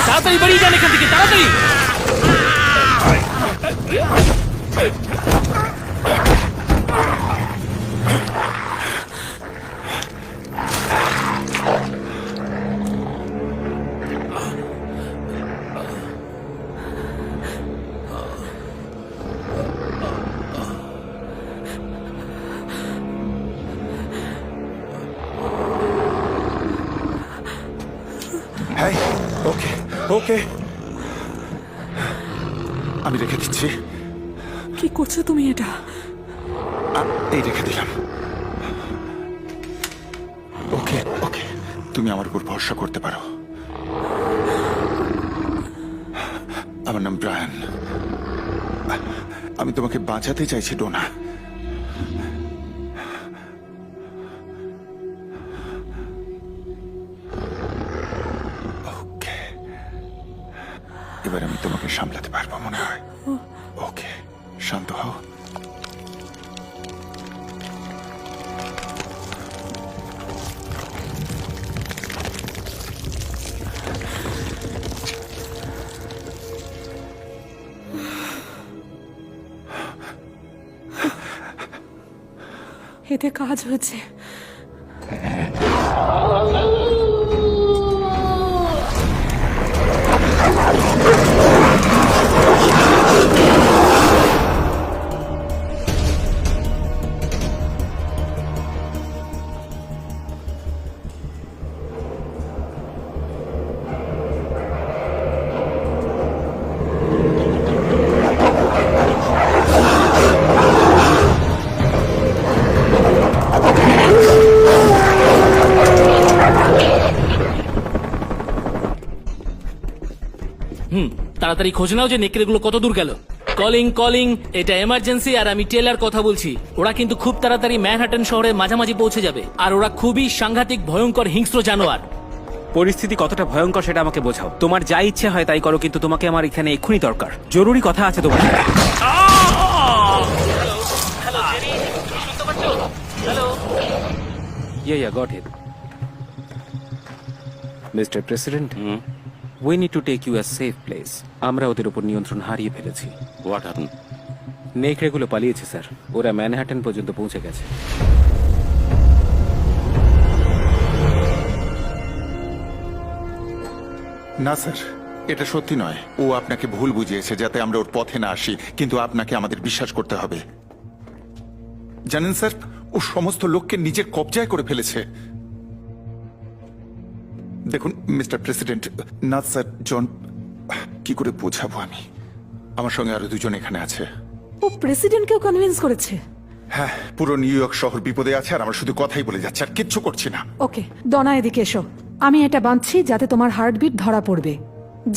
তাড়াতাড়ি বেরিয়ে যান এখান থেকে, তাড়াতাড়ি। হ্যাঁ, ওকে ওকে, আমি রেখে দিচ্ছি। কি করছো তুমি এটা? এই রেখে দিলাম। ওকে ওকে, তুমি আমার উপর ভরসা করতে পারো। আমার নাম ব্রায়ান। আমি তোমাকে বাঁচাতে চাইছি ডোনা। ওকে, এবার আমি তোমাকে সামলাতে পারবো মনে হয়। ওকে, শান্ত হও। এতে কাজ হয়েছে। তাড়াতাড়ি খোঁজ নাও যে নেকড়েগুলো কত দূর গেল। কলিং কলিং, এটা এমার্জেন্সি আর আমি টেলার কথা বলছি। ওরা কিন্তু খুব তাড়াতাড়ি ম্যানহাটন শহরের মাঝামাঝি পৌঁছে যাবে আর ওরা খুবই সাংঘাতিক ভয়ঙ্কর হিংস্র জানোয়ার। পরিস্থিতি কতটা ভয়ঙ্কর সেটা আমাকে বোঝাও। তোমার যা ইচ্ছে হয় তাই করো, কিন্তু তোমাকে আমার এখানে এক্ষুনি দরকার। জরুরি কথা আছে তোমার সাথে। Yeah, got it. Mr. President, we need to take you a safe place. আমরা ওদের উপর নিয়ন্ত্রণ হারিয়ে ফেলেছি। What happen? নেকড়েগুলো পালিয়েছে স্যার, ওরা ম্যানহাটন পর্যন্ত পৌঁছে গেছে। না স্যার, এটা সত্যি নয়। ও আপনাকে ভুল বুঝিয়েছে যাতে আমরা ওর পথে না আসি, কিন্তু আপনাকে আমাদের বিশ্বাস করতে হবে। জানেন স্যার, ও সমস্ত লোককে নিজের কবজায় করে ফেলেছে। দেখুন মিস্টার প্রেসিডেন্ট, না স্যার, জন, কি করে বোঝাবো আমি? আমার সঙ্গে আরো দুজন এখানে আছে। ও প্রেসিডেন্টকেও কনভিন্স করেছে। হ্যাঁ, পুরো নিউ ইয়র্ক শহর বিপদে আছে আর আমরা শুধু কথাই বলে যাচ্ছি আর কিচ্ছু করছি না। ওকে, ডনা এদিকে এসো। আমি এটা বাঁধছি যাতে তোমার হার্টবিট ধরা পড়বে।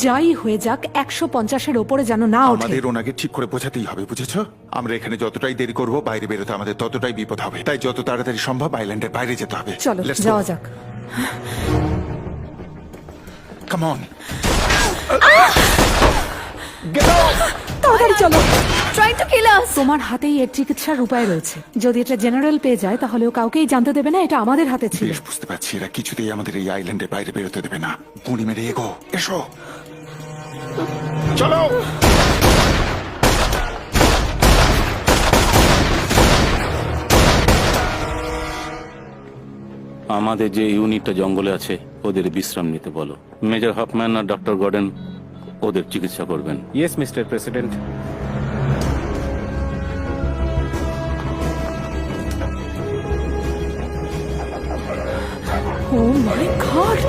যাই হয়ে যাক 150-এর ওপরে যেন না ওঠে। আমাদের ওনাকে ঠিক করে বোঝাতেই হবে, বুঝেছো? আমরা এখানে যতটাই দেরি করব, বাইরে বেরোতে আমাদের ততটাই বিপদ হবে। তাই যত তাড়াতাড়ি সম্ভব আইল্যান্ডের বাইরে যেতে হবে। চলো Let's go. যাওয়া যাক। Come on. তাড়াতাড়ি চলো। ট্রাইং টু কিল আস। তোমার হাতেই এর চিকিৎসার উপায় রয়েছে। যদি এটা জেনারেল পেয়ে যায় তাহলে ও কাউকেই জানতে দেবে না এটা আমাদের হাতে ছিল। বেশ, বুঝতে পারছি এরা কিছুতেই আমাদের এই আইল্যান্ডের বাইরে বেরোতে দেবে না। গুঁড়ি মেরে এগো, এসো, চলো। আমাদের যে ইউনিটটা জঙ্গলে আছে ওদের বিশ্রাম নিতে বলো। মেজর হফম্যান আর ডক্টর গর্ডেন ওদের চিকিৎসা করবেন। Yes mister president. Oh my God!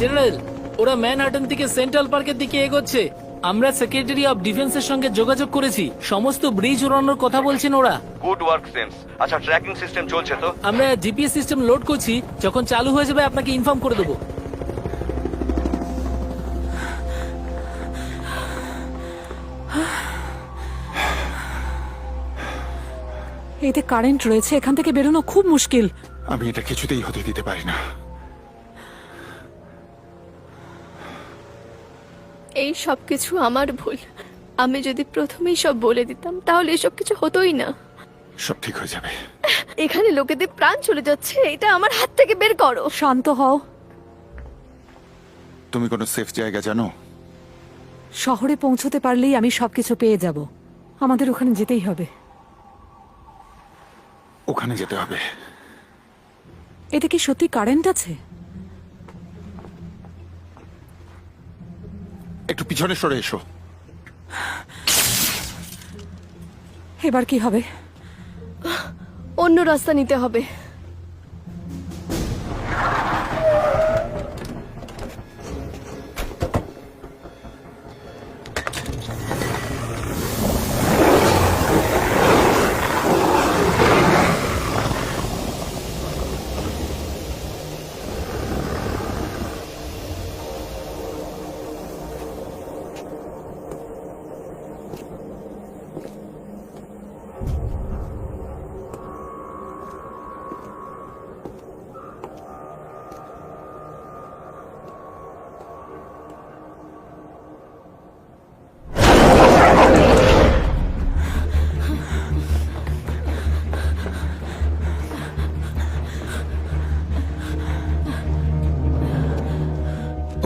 General, ওরা ম্যানহাটন থেকে সেন্ট্রাল পার্কের দিকে এগোচ্ছে। আমরা সেক্রেটারি অফ ডিফেন্সের সঙ্গে যোগাযোগ করেছি। সমস্ত ব্রিজ ওড়ানোর কথা বলছেন ওরা। Good work sense. আচ্ছা, ট্র্যাকিং সিস্টেম চলছে তো? আমরা জিপিএস সিস্টেম লোড করছি, যখন চালু হয়ে যাবে আপনাকে ইনফর্ম করে দেবো। এতে কারেন্ট রয়েছে, এখান থেকে বেরোনো খুব মুশকিল। আমি এটা কিছুতেই হতে দিতে পারি না। এই সব কিছু আমার ভুল। আমি যদি প্রথমেই সব বলে দিতাম তাহলে এসব কিছু হতোই না। সব ঠিক হয়ে যাবে। এখানে লোকেদের প্রাণ চলে যাচ্ছে, এটা আমার হাত থেকে বের করো। শান্ত হও। তুমি কোনো সেফ জায়গা জানো? শহরে পৌঁছতে পারলেই আমি সবকিছু পেয়ে যাব। আমাদের ওখানে যেতেই হবে। ওখানে যেতে হবে। এতে কি সত্যি কারেন্ট আছে? একটু পিছনে সরে এসো। এবার কি হবে? অন্য রাস্তা নিতে হবে।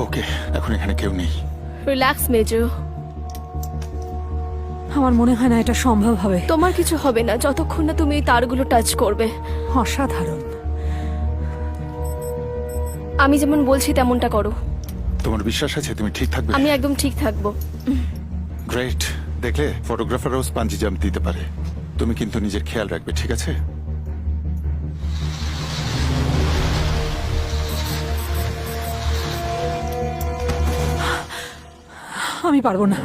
ওকে, এখন এখানে কেউ নেই। Relax major. আমার মনে হয় না এটা সম্ভব হবে। তোমার কিছু হবে না যতক্ষণ না তুমি এই তারগুলো টাচ করবে। অসাধারণ। আমি যেমন বলছি তেমনটা করো। তোমার বিশ্বাস আছে তুমি ঠিক থাকবে? আমি একদম ঠিক থাকবো। গ্রেট। দেখলে, ফটোগ্রাফারও স্পাঞ্জি জাম্প দিতে পারে। তুমি কিন্তু নিজের খেয়াল রাখবে, ঠিক আছে? আমি পারবো না।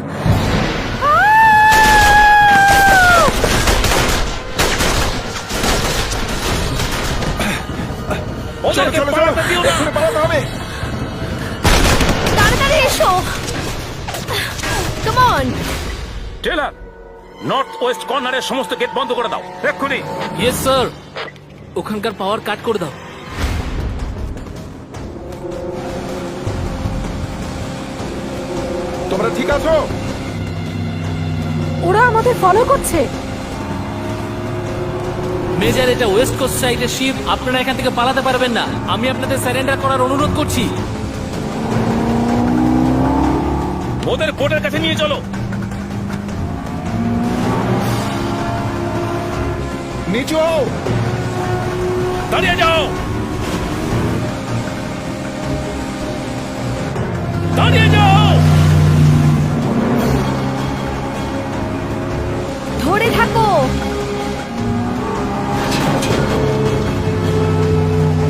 তাড়াতাড়ি এসো। Come on. নর্থ ওয়েস্ট কর্নারের সমস্ত গেট বন্ধ করে দাও এক্ষুনি। Yes sir. ওখানকার পাওয়ার কাট করে দাও। তোমরা ঠিক আছো? ওরা আমাদের ফলো করছে। মেজর, এটা ওয়েস্ট কোস্ট সাইডের শিপ, আপনারা এখান থেকে পালাতে পারবেন না। আমি আপনাদের সারেন্ডার করার অনুরোধ করছি। ওদের বোটের কাছে নিয়ে চলো। নিচু হও। দাঁড়িয়ে যাও, দাঁড়িয়ে যাও। ধরে থাকো।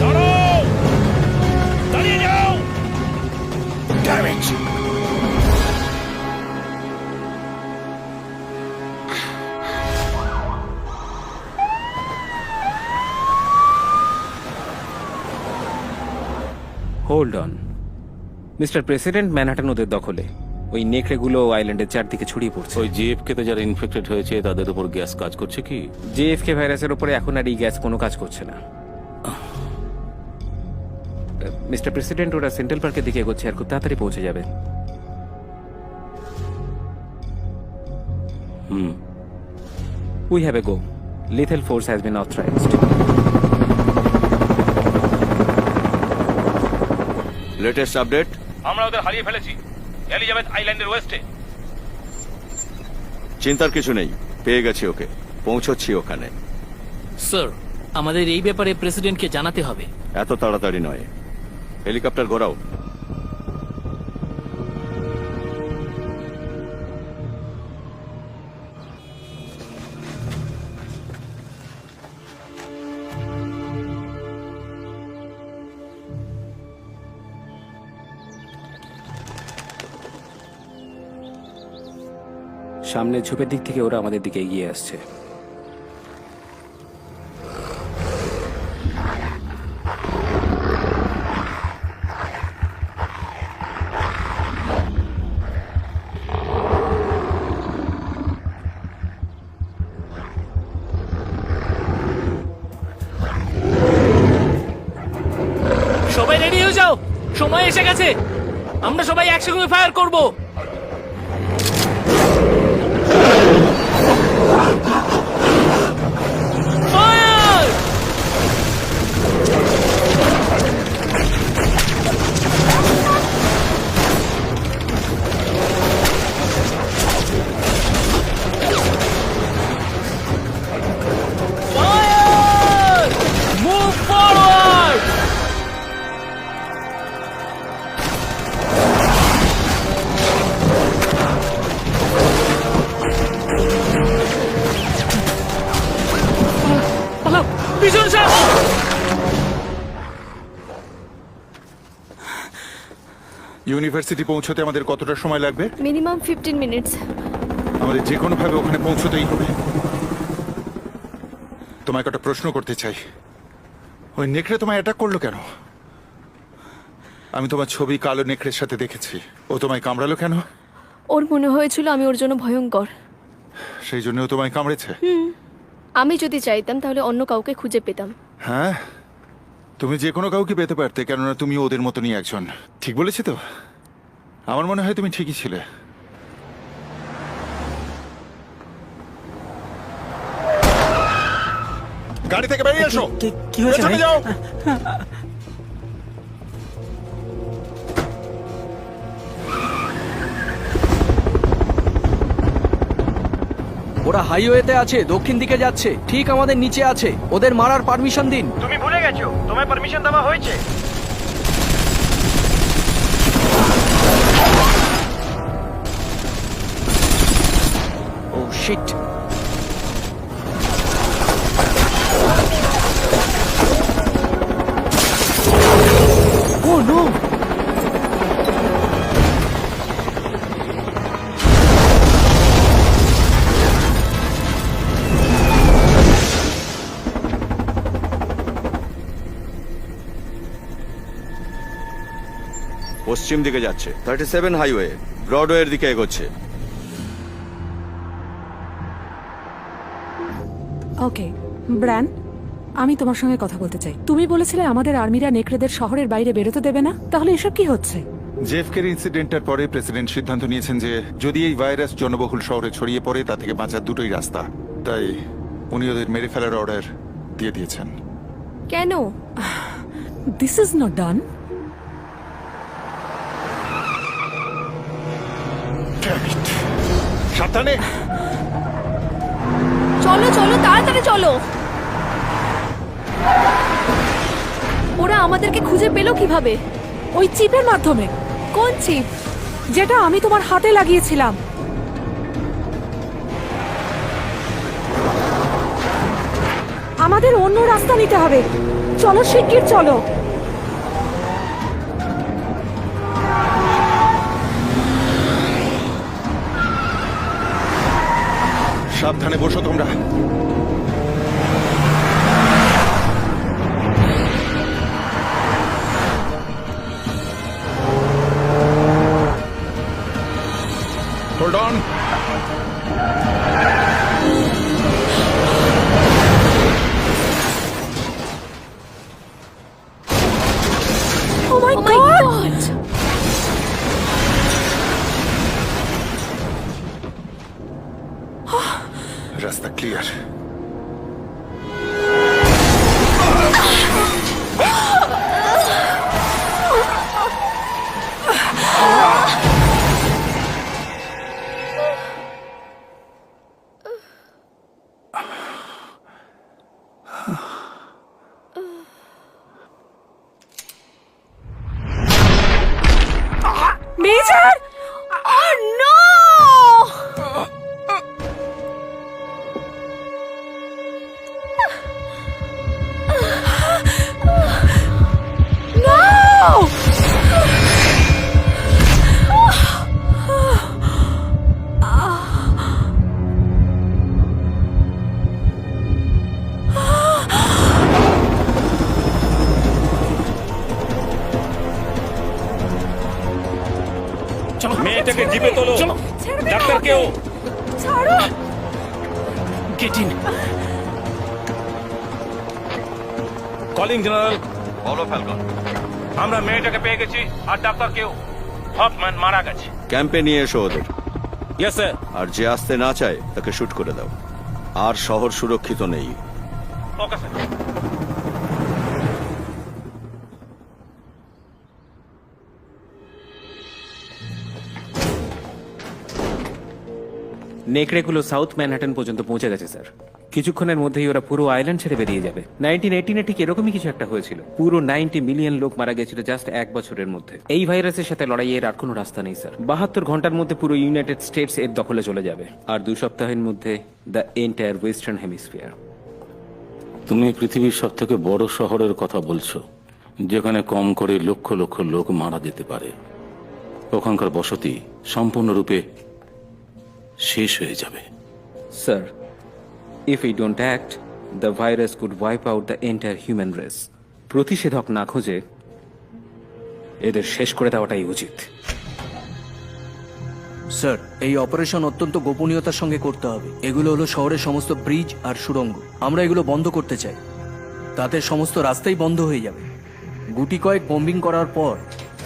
দাঁড়াও, দাঁড়িয়ে যাও। Hold on mister president, Manhattan ওদের দখলে। ওই নেকড়েগুলো আইল্যান্ডের চারদিকে ছড়িয়ে পড়ছে। ওই জিএফকে তে যারা ইনফেক্টেড হয়েছে তাদের উপর গ্যাস কাজ করছে কি? জেএফকে ভাইরাসের উপরে এখন আর এই গ্যাস কোনো কাজ করছে না। মিস্টার প্রেসিডেন্ট, ওরা সেন্ট্রাল পার্কের দিকে এগোচ্ছে আর খুব তাড়াতাড়ি পৌঁছে যাবে। We have a go. Lethal force has been authorised. Latest update. আমরা ওদের হারিয়ে ফেলেছি এলিজাবেথ আইল্যান্ডের ওয়েস্টে। চিন্তার কিছু নেই, পেয়ে গেছি ওকে, পৌঁছচ্ছি ওখানে। স্যার, আমাদের এই ব্যাপারে প্রেসিডেন্টকে জানাতে হবে। এত তাড়াতাড়ি নয়, হেলিকপ্টার ঘোরাও। সামনে ঝোপের দিক থেকে ওরা আমাদের দিকে এগিয়ে আসছে। সবাই রেডি হয়ে যাও, সময় এসে গেছে। আমরা সবাই একসঙ্গে ফায়ার করব। ফায়ার! ফায়ার! Move forward! পালাও, পিছনে যাও। ইউনিভার্সিটি পৌঁছতে আমাদের কতটা সময় লাগবে? Minimum 15 minutes. আমাদের যে কোনো ভাবে ওখানে পৌঁছতেই হবে। তোমায় একটা প্রশ্ন করতে চাই, ওই নেকড়ে তোমায় অ্যাটাক করলো কেন? আমি তোমার ছবি কালো নেকড়ের সাথে দেখেছি, ও তোমায় কামড়ালো কেন? ওর মনে হয়েছিল আমি ওর জন্য ভয়ঙ্কর। সেই জন্য ও তোমায় কামড়েছে? আমি যদি চাইতাম তাহলে অন্য কাউকে খুঁজে পেতাম। হ্যাঁ, তুমি যে কোনো কাউকে পেতে পারতে, কেননা তুমি ওদের মতনই একজন। ঠিক বলেছি তো? আমার মনে হয় তুমি ঠিকই ছিলে। গাড়ি থেকে বেরিয়ে এসো। কি হয়েছে পেছনে ভাই? যাও। ওরা হাইওয়েতে আছে, দক্ষিণ দিকে যাচ্ছে, ঠিক আমাদের নিচে আছে। ওদের মারার পারমিশন দিন। তুমি ভুলে গেছো, তোমায় পারমিশন দেওয়া হয়েছে। ও শিট! ও নো! পশ্চিম দিকে যাচ্ছে, 37 হাইওয়ে ব্রডওয়ের দিকে এগোচ্ছে। ওকে ব্র্যান, আমি তোমার সঙ্গে কথা বলতে চাই। তুমি বলেছিলে আমাদের আর্মিরা নেকড়েদের শহরের বাইরে বেরোতে দেবে না, তাহলে এসব কি হচ্ছে? জেফকের ইনসিডেন্টের পরে প্রেসিডেন্ট সিদ্ধান্ত নিয়েছেন যে যদি এই ভাইরাস জনবহুল শহরে ছড়িয়ে পড়ে তা থেকে বাঁচার দুটোই রাস্তা, তাই উনি ওদের মেরে ফেলার অর্ডার দিয়ে দিয়েছেন। কেন? This is not done. সাবধানে। চলো চলো তাড়াতাড়ি চলো। ওরা আমাদেরকে খুঁজে পেলো কিভাবে? ওই চিপের মাধ্যমে। কোন চিপ? যেটা আমি তোমার হাতে লাগিয়েছিলাম। আমাদের অন্য রাস্তা নিতে হবে। চলো শিগগির চলো। সাবধানে বসো তোমরা। Hold on. Oh my God! রাস্তা clear. Major! Oh no! No! মেয়েটাকে জিপে তোলো। ডাক্তার কেউ ছাড়ো! Get in. Calling general. বলো ফ্যালকন। আমরা মেয়েটাকে পেয়ে গেছি আর ডাক্তার কেউ। হফম্যান মারা গেছে। ক্যাম্পে নিয়ে এসো ওদের। Yes sir. আর যে আসতে না চায় তাকে শুট করে দাও। আর শহর সুরক্ষিত নেই। Okay sir. নেকড়েগুলো সাউথ ম্যানহাটন পর্যন্ত পৌঁছে গেছে স্যার। কিছুক্ষণের মধ্যেই ওরা পুরো আইল্যান্ড ছেড়ে বেরিয়ে যাবে। 1918-এ ঠিক এরকমই কিছু একটা হয়েছিল। পুরো 90 মিলিয়ন লোক মারা গেছিল জাস্ট 1 বছরের মধ্যে। এই ভাইরাসের সাথে লড়াইয়ের আর কোনো রাস্তা নেই স্যার। 72 ঘন্টার মধ্যে পুরো ইউনাইটেড স্টেটস এর দখলে চলে যাবে, আর 2 সপ্তাহের মধ্যে দ্য এন্টায়ার ওয়েস্টার্ন হেমিস্ফিয়ার। তুমি পৃথিবীর সব থেকে বড় শহরের কথা বলছো, যেখানে কম করে লক্ষ লক্ষ লোক মারা যেতে পারে। ওখানকার বসতি সম্পূর্ণরূপে শেষ হয়ে যাবে। Sir, if we don't act, the virus could wipe out the entire human race. প্রতিষেধক না খুঁজে এদের শেষ করে দেওয়াটাই উচিত। স্যার, এই অপারেশন অত্যন্ত গোপনীয়তার সঙ্গে করতে হবে। এগুলো হলো শহরের সমস্ত ব্রিজ আর সুড়ঙ্গ। আমরা এগুলো বন্ধ করতে চাই। তাতে সমস্ত রাস্তাই বন্ধ হয়ে যাবে। গুটি কয়েক বম্বিং করার পর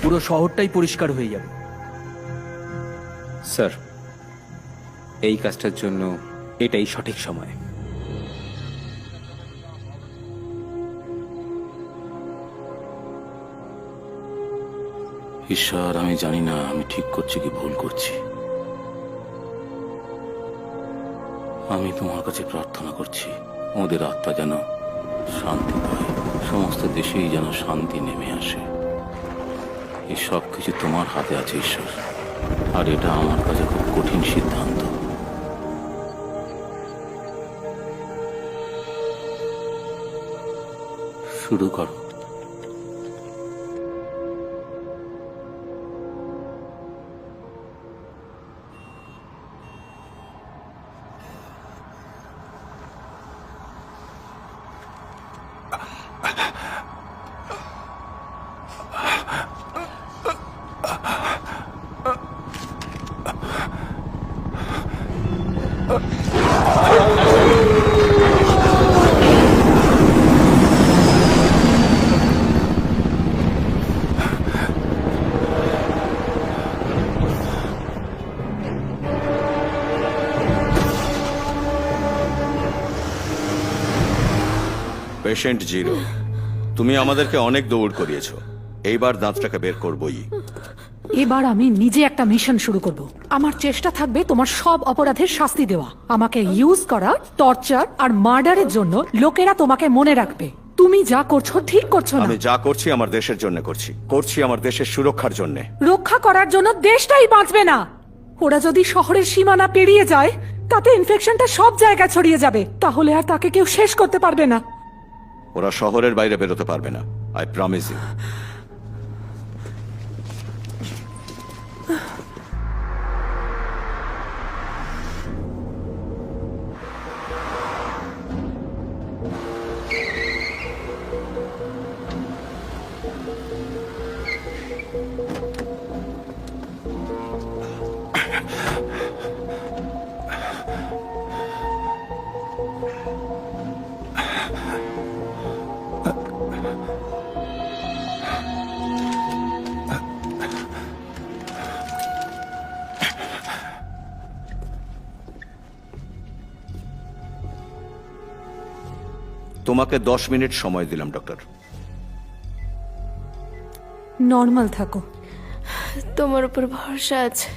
পুরো শহরটাই পরিষ্কার হয়ে যাবে। স্যার, এই কাজটার জন্য এটাই সঠিক সময়। ঈশ্বর, আমি জানি না আমি ঠিক করছি কি ভুল করছি। আমি তোমার কাছে প্রার্থনা করছি ওদের আত্মা যেন শান্তি পায়, সমস্ত দেশেই যেন শান্তি নেমে আসে। এই সব কিছু তোমার হাতে আছে ঈশ্বর, আর এটা আমার কাছে খুব কঠিন সিদ্ধান্ত। শুরু করো। পেশেন্ট জিরো, তুমি আমাদেরকে অনেক দৌড় করিয়েছো, এইবার দাঁতটাকে বের করবই। এবার আমি নিজে একটা মিশন শুরু করব। আমার চেষ্টা থাকবে তোমার সব অপরাধের শাস্তি দেওয়া। আমাকে ইউজ করা, টর্চার আর মার্ডারের জন্য লোকেরা তোমাকে মনে রাখবে। তুমি যা করছো ঠিক করছো না। আমি যা করছি আমার দেশের জন্য করছি আমার দেশের সুরক্ষার জন্য। রক্ষা করার জন্য দেশটাই বাঁচবে না। ওরা যদি শহরের সীমানা পেরিয়ে যায়, তাতে ইনফেকশনটা সব জায়গায় ছড়িয়ে যাবে। তাহলে আর তাকে কেউ শেষ করতে পারবে না। ওরা শহরের বাইরে বেরোতে পারবে না, আই প্রমিস ইউ। তোমাকে 10 মিনিট সময় দিলাম ডক্টর। নর্মাল থাকো। তোমার উপর ভরসা আছে।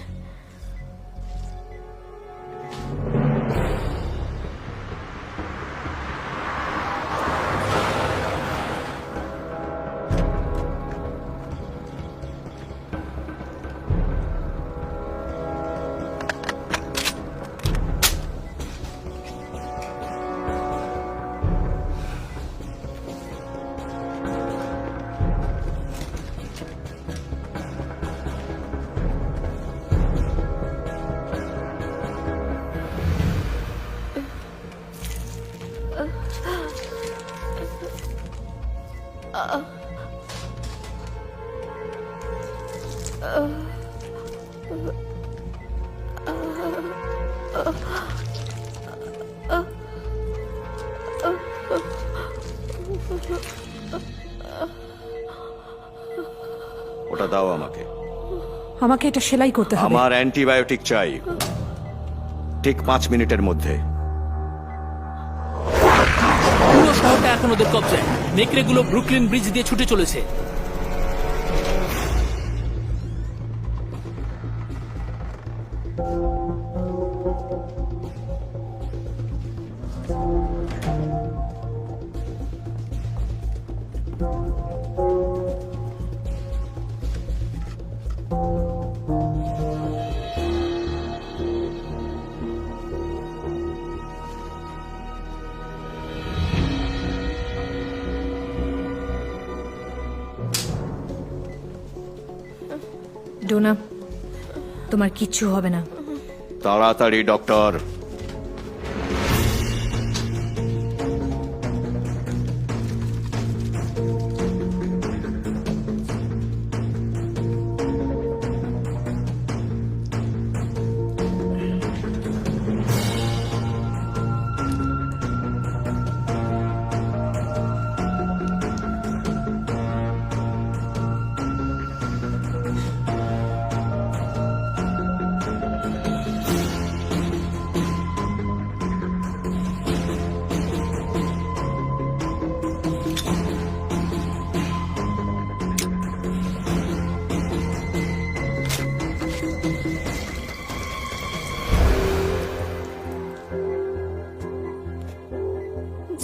ওটা দাও আমাকে। আমাকে এটা সেলাই করতে হবে। আমার অ্যান্টিবায়োটিক চাই, ঠিক 5 মিনিটের মধ্যে। পুরো শহরটা এখন ওদের কবজায়। নেকড়েগুলো ব্রুকলিন ব্রিজ দিয়ে ছুটে চলেছে। ডোনা, তোমার কিচ্ছু হবে না। তাড়াতাড়ি ডক্টর।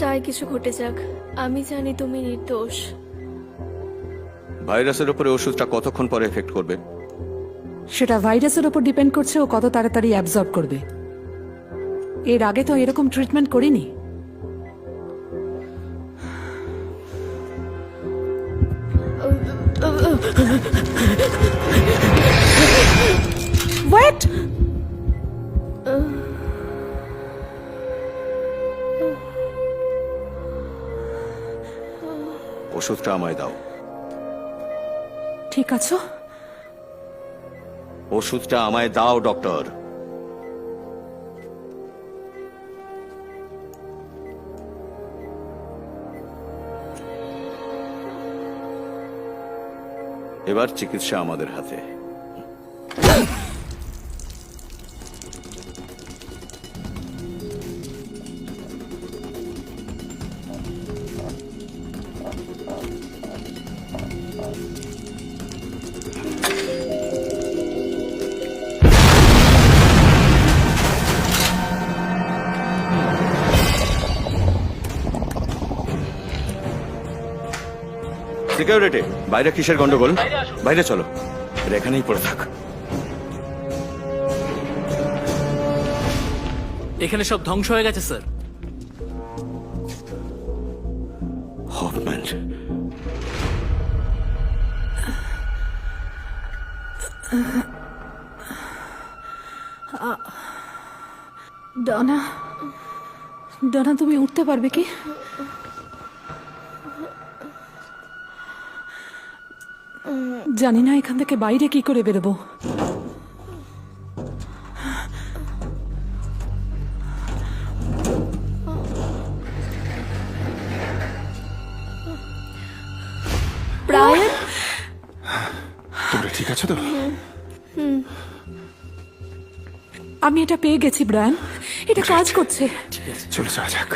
যাই কিছু ঘটে যাক, আমি জানি তুমি নির্দোষ। ভাইরাসের উপরে ওষুধটা কতক্ষণ পরে এফেক্ট করবে? সেটা ভাইরাসের উপর ডিপেন্ড করছে ও কত তাড়াতাড়ি অ্যাবজর্ব করবে। এর আগে তো এরকম ট্রিটমেন্ট করিনি। ওয়েট! ওষুধটা আমায় দাও। ঠিক আছে, ওষুধটা আমায় দাও ডক্টর। এবার চিকিৎসা আমাদের হাতে। সিকিউরিটি, বাইরে কিসের গন্ডগোল? বাইরে চলো, এরা এখানেই পড়ে থাক। এখানে সব ধ্বংস হয়ে গেছে স্যার। হফম্যান, ডনা, ডনা তুমি উঠতে পারবে কি? জানি না এখান থেকে বাইরে কি করে বেরোবো। ব্রায়ান, তোমরা ঠিক আছো তো? আমি এটা পেয়ে গেছি ব্রায়ান, এটা কাজ করছে। চলে যাওয়া যাক,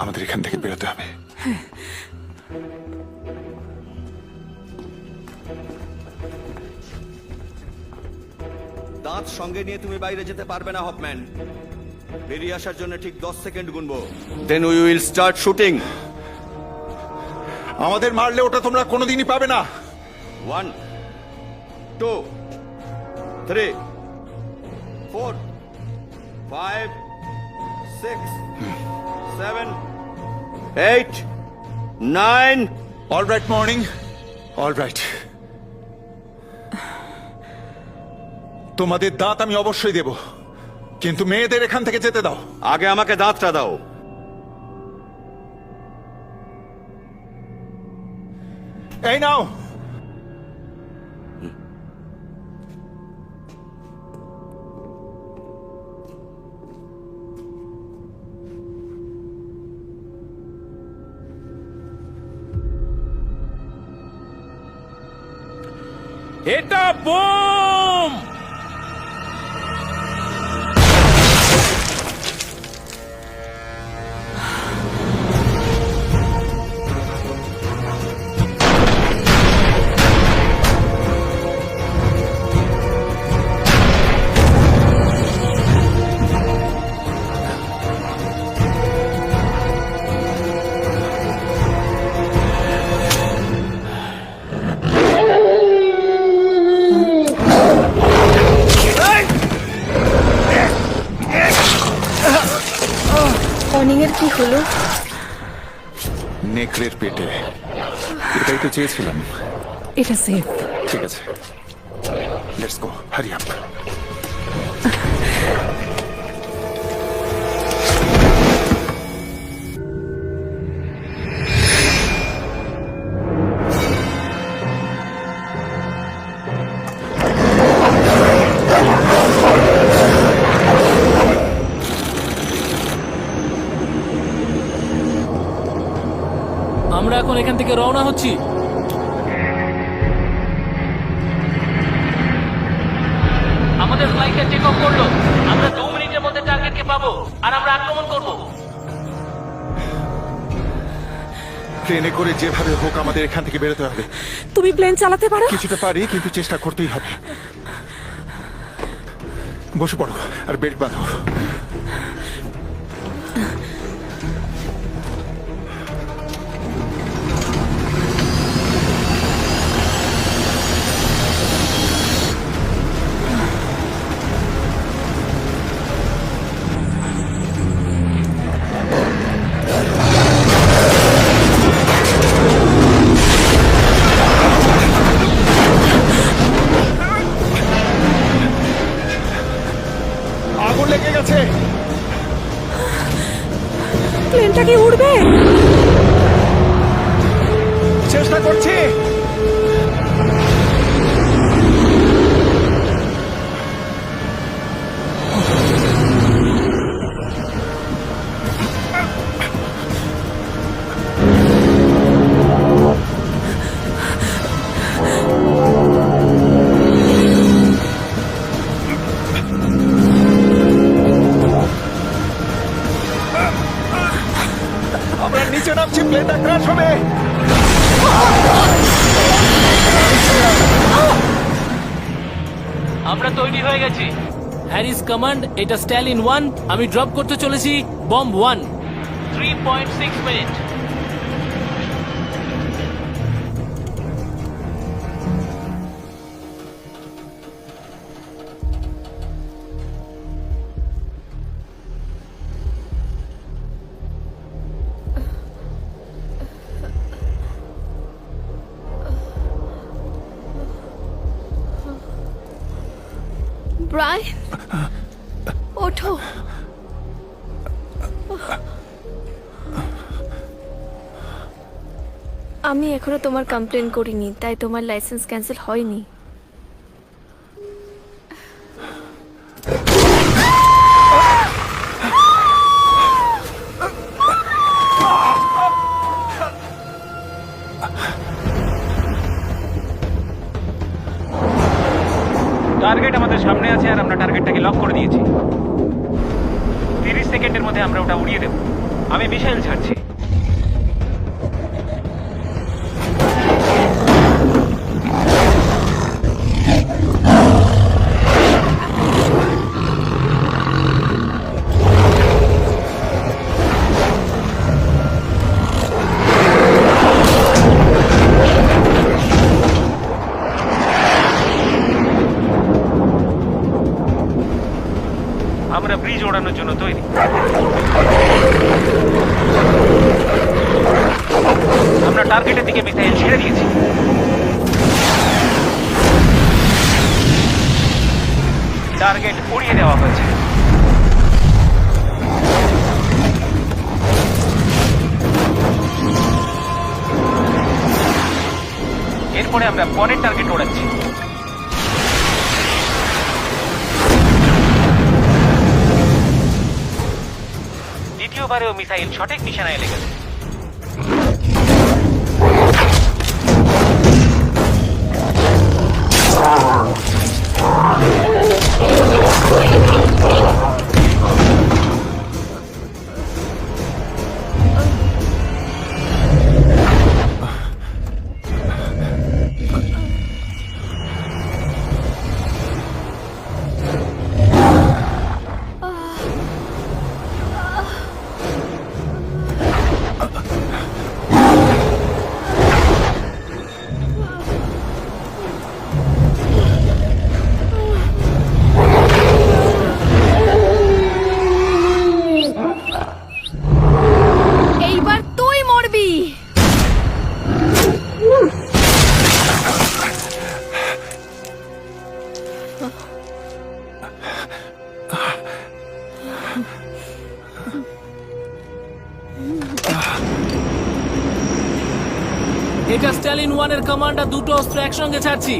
আমাদের এখান থেকে বেরোতে হবে। দাঁত সঙ্গে নিয়ে তুমি বাইরে যেতে পারবে না হফম্যান। বেরিয়ে আসার জন্য ঠিক 10 সেকেন্ড গুনবো, then we will start shooting. আমাদের মারলে ওটা তোমরা কোনোদিনই পাবে না। 1 2 3 4 5 6 7 8 9 all right morning, all right. তোমাদের দাঁত আমি অবশ্যই দেব, কিন্তু মেয়েদের এখান থেকে যেতে দাও। আগে আমাকে দাঁতটা দাও। এই নাও। এটা বোম! অনিংয়ের কি হলো? নেকড়ের পেটে। এটাই তো চেয়েছিলাম। এটা সেফ। ঠিক আছে, লেটস গো, হারি আপ। আমরা এখন এখান থেকে রওনা হচ্ছি। আমাদের ফ্লাইটটা টেক অফ করলো। আমরা 2 মিনিটের মধ্যে টার্গেটকে পাবো আর আমরা আক্রমণ করব। ট্রেনে করে যেভাবে হোক আমাদের এখান থেকে বেরোতে হবে। তুমি প্লেন চালাতে পারো? কিছুটা পারি, কিন্তু চেষ্টা করতেই হবে। বসে পড়ো আর বেল্ট বাঁধো। আগুন লেগে গেছে। প্লেনটা কি উড়বে? চেষ্টা করছি। আমরা নিচে নামছি, প্লেনটা ক্র্যাশ হবে। আমরা তৈরি হয়ে গেছি। হ্যারিস কমান্ড, এটা স্ট্যালিন 1, আমি ড্রপ করতে চলেছি বম্ব 1। 3.6 মিনিট। ব্রায়ান, ওঠো। আমি এখনো তোমার কমপ্লেন করিনি, তাই তোমার লাইসেন্স ক্যান্সেল হয়নি। টার্গেট আমাদের সামনে আছে আর আমরা টার্গেটটাকে লক করে দিয়েছি। 30 সেকেন্ডের মধ্যে আমরা ওটা উড়িয়ে দেব। আমি মিসাইল ছাড়ছি। আমরা ব্রিজ ওড়ানোর জন্য তৈরি। আমরা টার্গেটের দিকে মিসাইল ছেড়ে দিয়েছি। টার্গেট উড়িয়ে দেওয়া হয়েছে। এরপরে আমরা পরের টার্গেট ওড়াচ্ছি। দ্বিতীয়বারেও মিসাইল সঠিক নিশানায় লেগেছে। এইবার তুই মরবি। এটা স্ট্যালিন 1 এর কমান্ডার, দুটো অস্ত্র একসঙ্গে ছাড়ছি।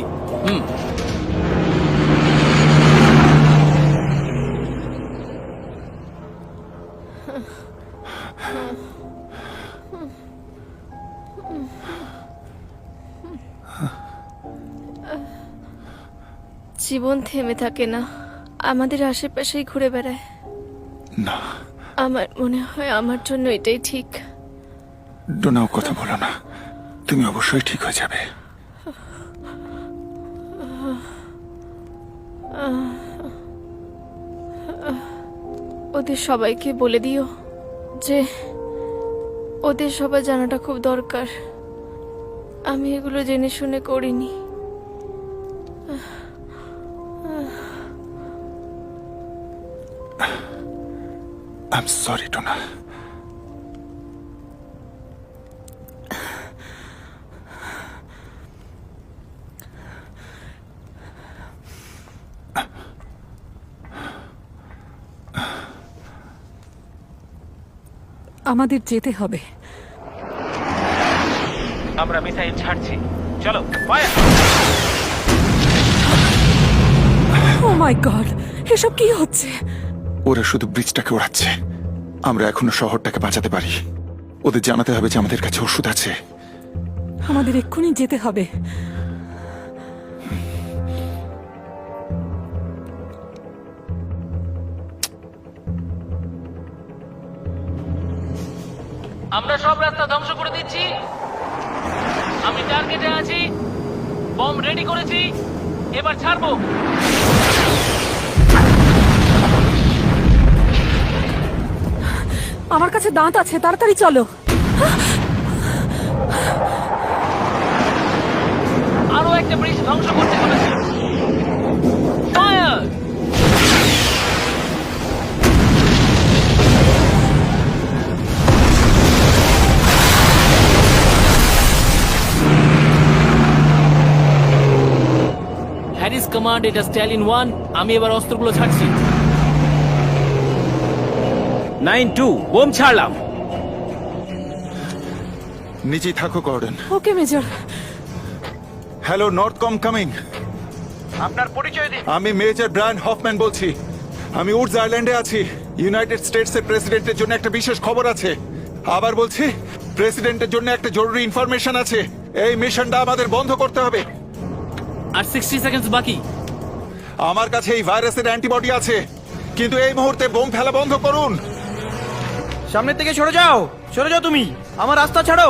জীবন থেমে থাকে না, আমাদের আশেপাশেই ঘুরে বেড়ায়। না, আমার মনে হয় আমার জন্য এটাই ঠিক। ডোনাও কথা বলো না, তুমি অবশ্যই ঠিক হয়ে যাবে। ওদের সবাইকে বলে দিও যে ওদের সবাই জানাটা খুব দরকার। আমি এগুলো জেনে শুনে করিনি। I am sorry Dona. আমাদের যেতে হবে। আমরা মিসাইল ছাড়ছি, চলো ফায়ার। ও মাই গড, এসব কি হচ্ছে? ওরা শুধু ব্রিজটাকে ওড়াচ্ছে। আমরা এখনো শহরটাকে বাঁচাতে পারি। ওদের জানাতে হবে যে আমাদের কাছে ওষুধ আছে। আমাদের এক্ষুনি যেতে হবে। আমরা সব রাস্তা ধ্বংস করে দিচ্ছি। আমি টার্গেটে আছি, বম রেডি করেছি, এবার ছাড়বো। আমার কাছে দাঁত আছে, তাড়াতাড়ি চলো। আরো একটা ব্রিজ ধ্বংস করতে চলেছে। ফায়ার! হ্যারিস কমান্ড, এটা স্ট্যালিন 1। আমি এবার অস্ত্রগুলো ছাড়ছি। 9-2 বোম ছাড়লাম। নিচেই থাকো গর্ডন। ওকে মেজর। হ্যালো, নর্থ কম কামিং। আপনার পরিচয় দিন। আমি মেজর ব্রায়ান হফম্যান বলছি। আমি উডস আইল্যান্ডে আছি। ইউনাইটেড স্টেটসের প্রেসিডেন্টের জন্য একটা বিশেষ খবর আছে। আবার বলছি, প্রেসিডেন্টের জন্য একটা জরুরি ইনফরমেশন আছে। এই মিশনটা আমাদের বন্ধ করতে হবে। আর 60 সেকেন্ডস বাকি। আমার কাছে এই ভাইরাসের অ্যান্টিবডি আছে, কিন্তু এই মুহূর্তে বোম ফেলা বন্ধ করুন। সামনের থেকে সরে যাও, সরে যাও তুমি, আমার রাস্তা ছাড়ো।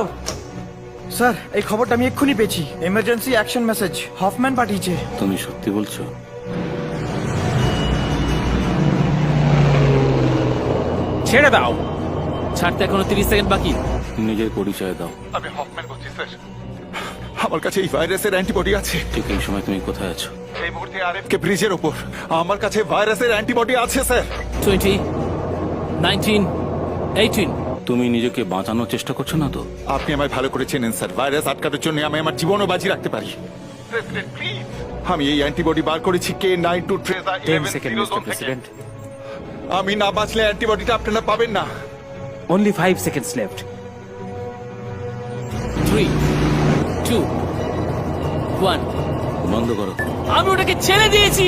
স্যার, এই খবরটা আমি এক্ষুনি পেয়েছি। এমার্জেন্সি অ্যাকশন মেসেজ হফম্যান পাঠিয়েছে। তুমি সত্যি বলছো? ছেড়ে দাও। ছাড়তে এখনো 30 সেকেন্ড বাকি। নিজের পরিচয় দাও। আমি হফম্যান বলছি স্যার। আমার কাছে এই ভাইরাসের অ্যান্টিবডি আছে। ঠিক এই সময় তুমি কোথায় আছো? এই মুহূর্তে আরএফকে ব্রিজের ওপর। আমার কাছে ভাইরাসের অ্যান্টিবডি আছে স্যার। 20, 19, 18। তুমি নিজেকে বাঁচানোর চেষ্টা করছো না তো? আপনি আমায় ভালো করে চেনেন স্যার। ভাইরাস আটকানোর জন্য আমি আমার জীবনও বাজি রাখতে পারি। আমি এই অ্যান্টিবডি বার করেছি K92 ট্রেজা 10 সেকেন্ড মিস্টার প্রেসিডেন্ট। আমি না বাঁচলে অ্যান্টিবডিটা আপনারা পাবেন না। Only 5 seconds left. 3, 2, 1। বন্ধ করো। আমি ওটাকে ছেড়ে দিয়েছি।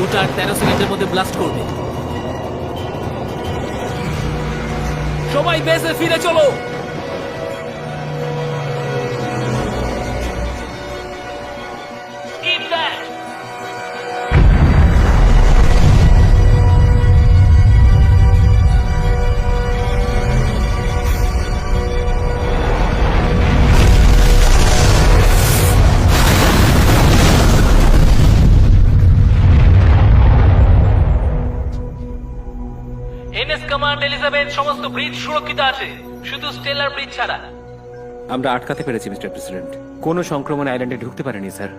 ওটা আর 13 সেকেন্ডের মধ্যে ব্লাস্ট করবে। সবাই বেসে ফিরে চলো। Keep that. NS command Elizabeth, সমস্ত ব্রিজ সুরক্ষিত আছে, শুধু স্টেলার ব্রিজ ছাড়া। আমরা আটকাতে পেরেছি মিস্টার প্রেসিডেন্ট। কোনো সংক্রমণ আইল্যান্ডে ঢুকতে পারেনি স্যার।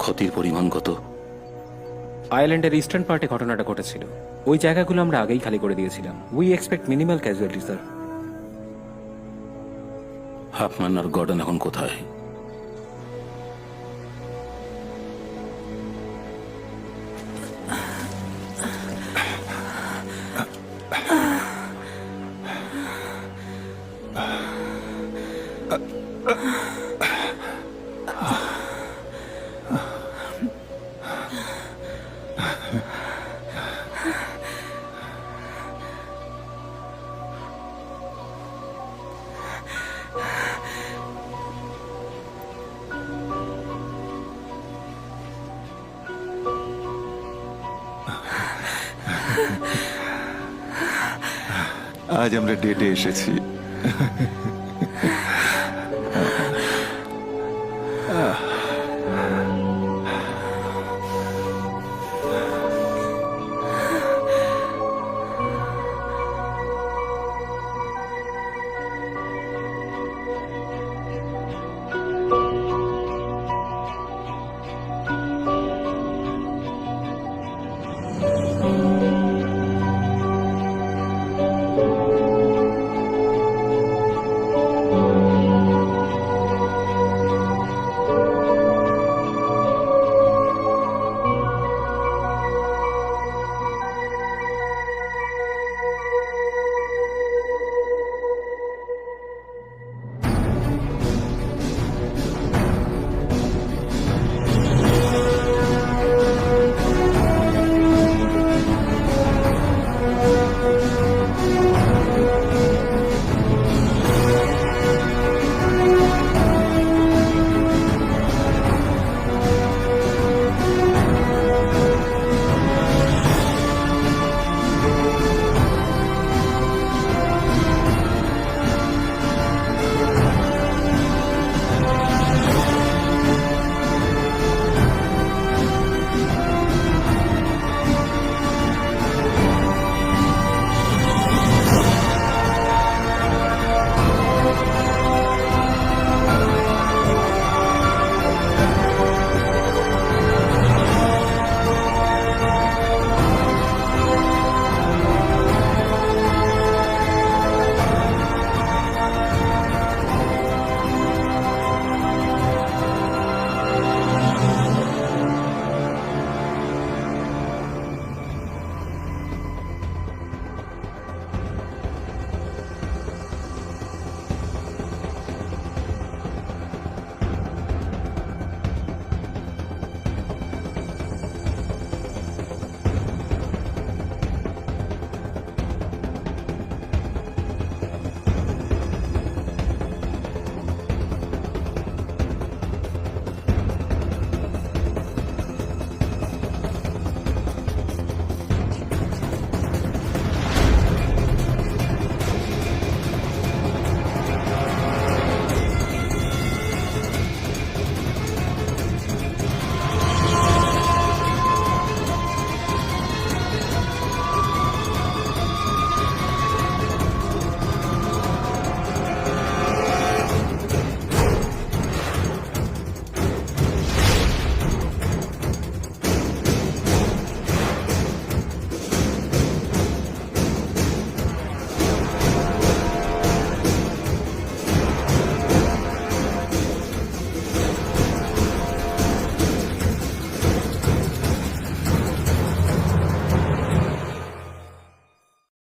ক্ষতির পরিমাণ কত? আইল্যান্ডের ইস্টার্ন পার্টে ঘটনাটা ঘটেছিল। ওই জায়গাগুলো আমরা আগেই খালি করে দিয়েছিলাম। We expect minimal casualty sir. Hoffman আর গর্ডন এখন কোথায়? আজ আমরা ডেটে এসেছি।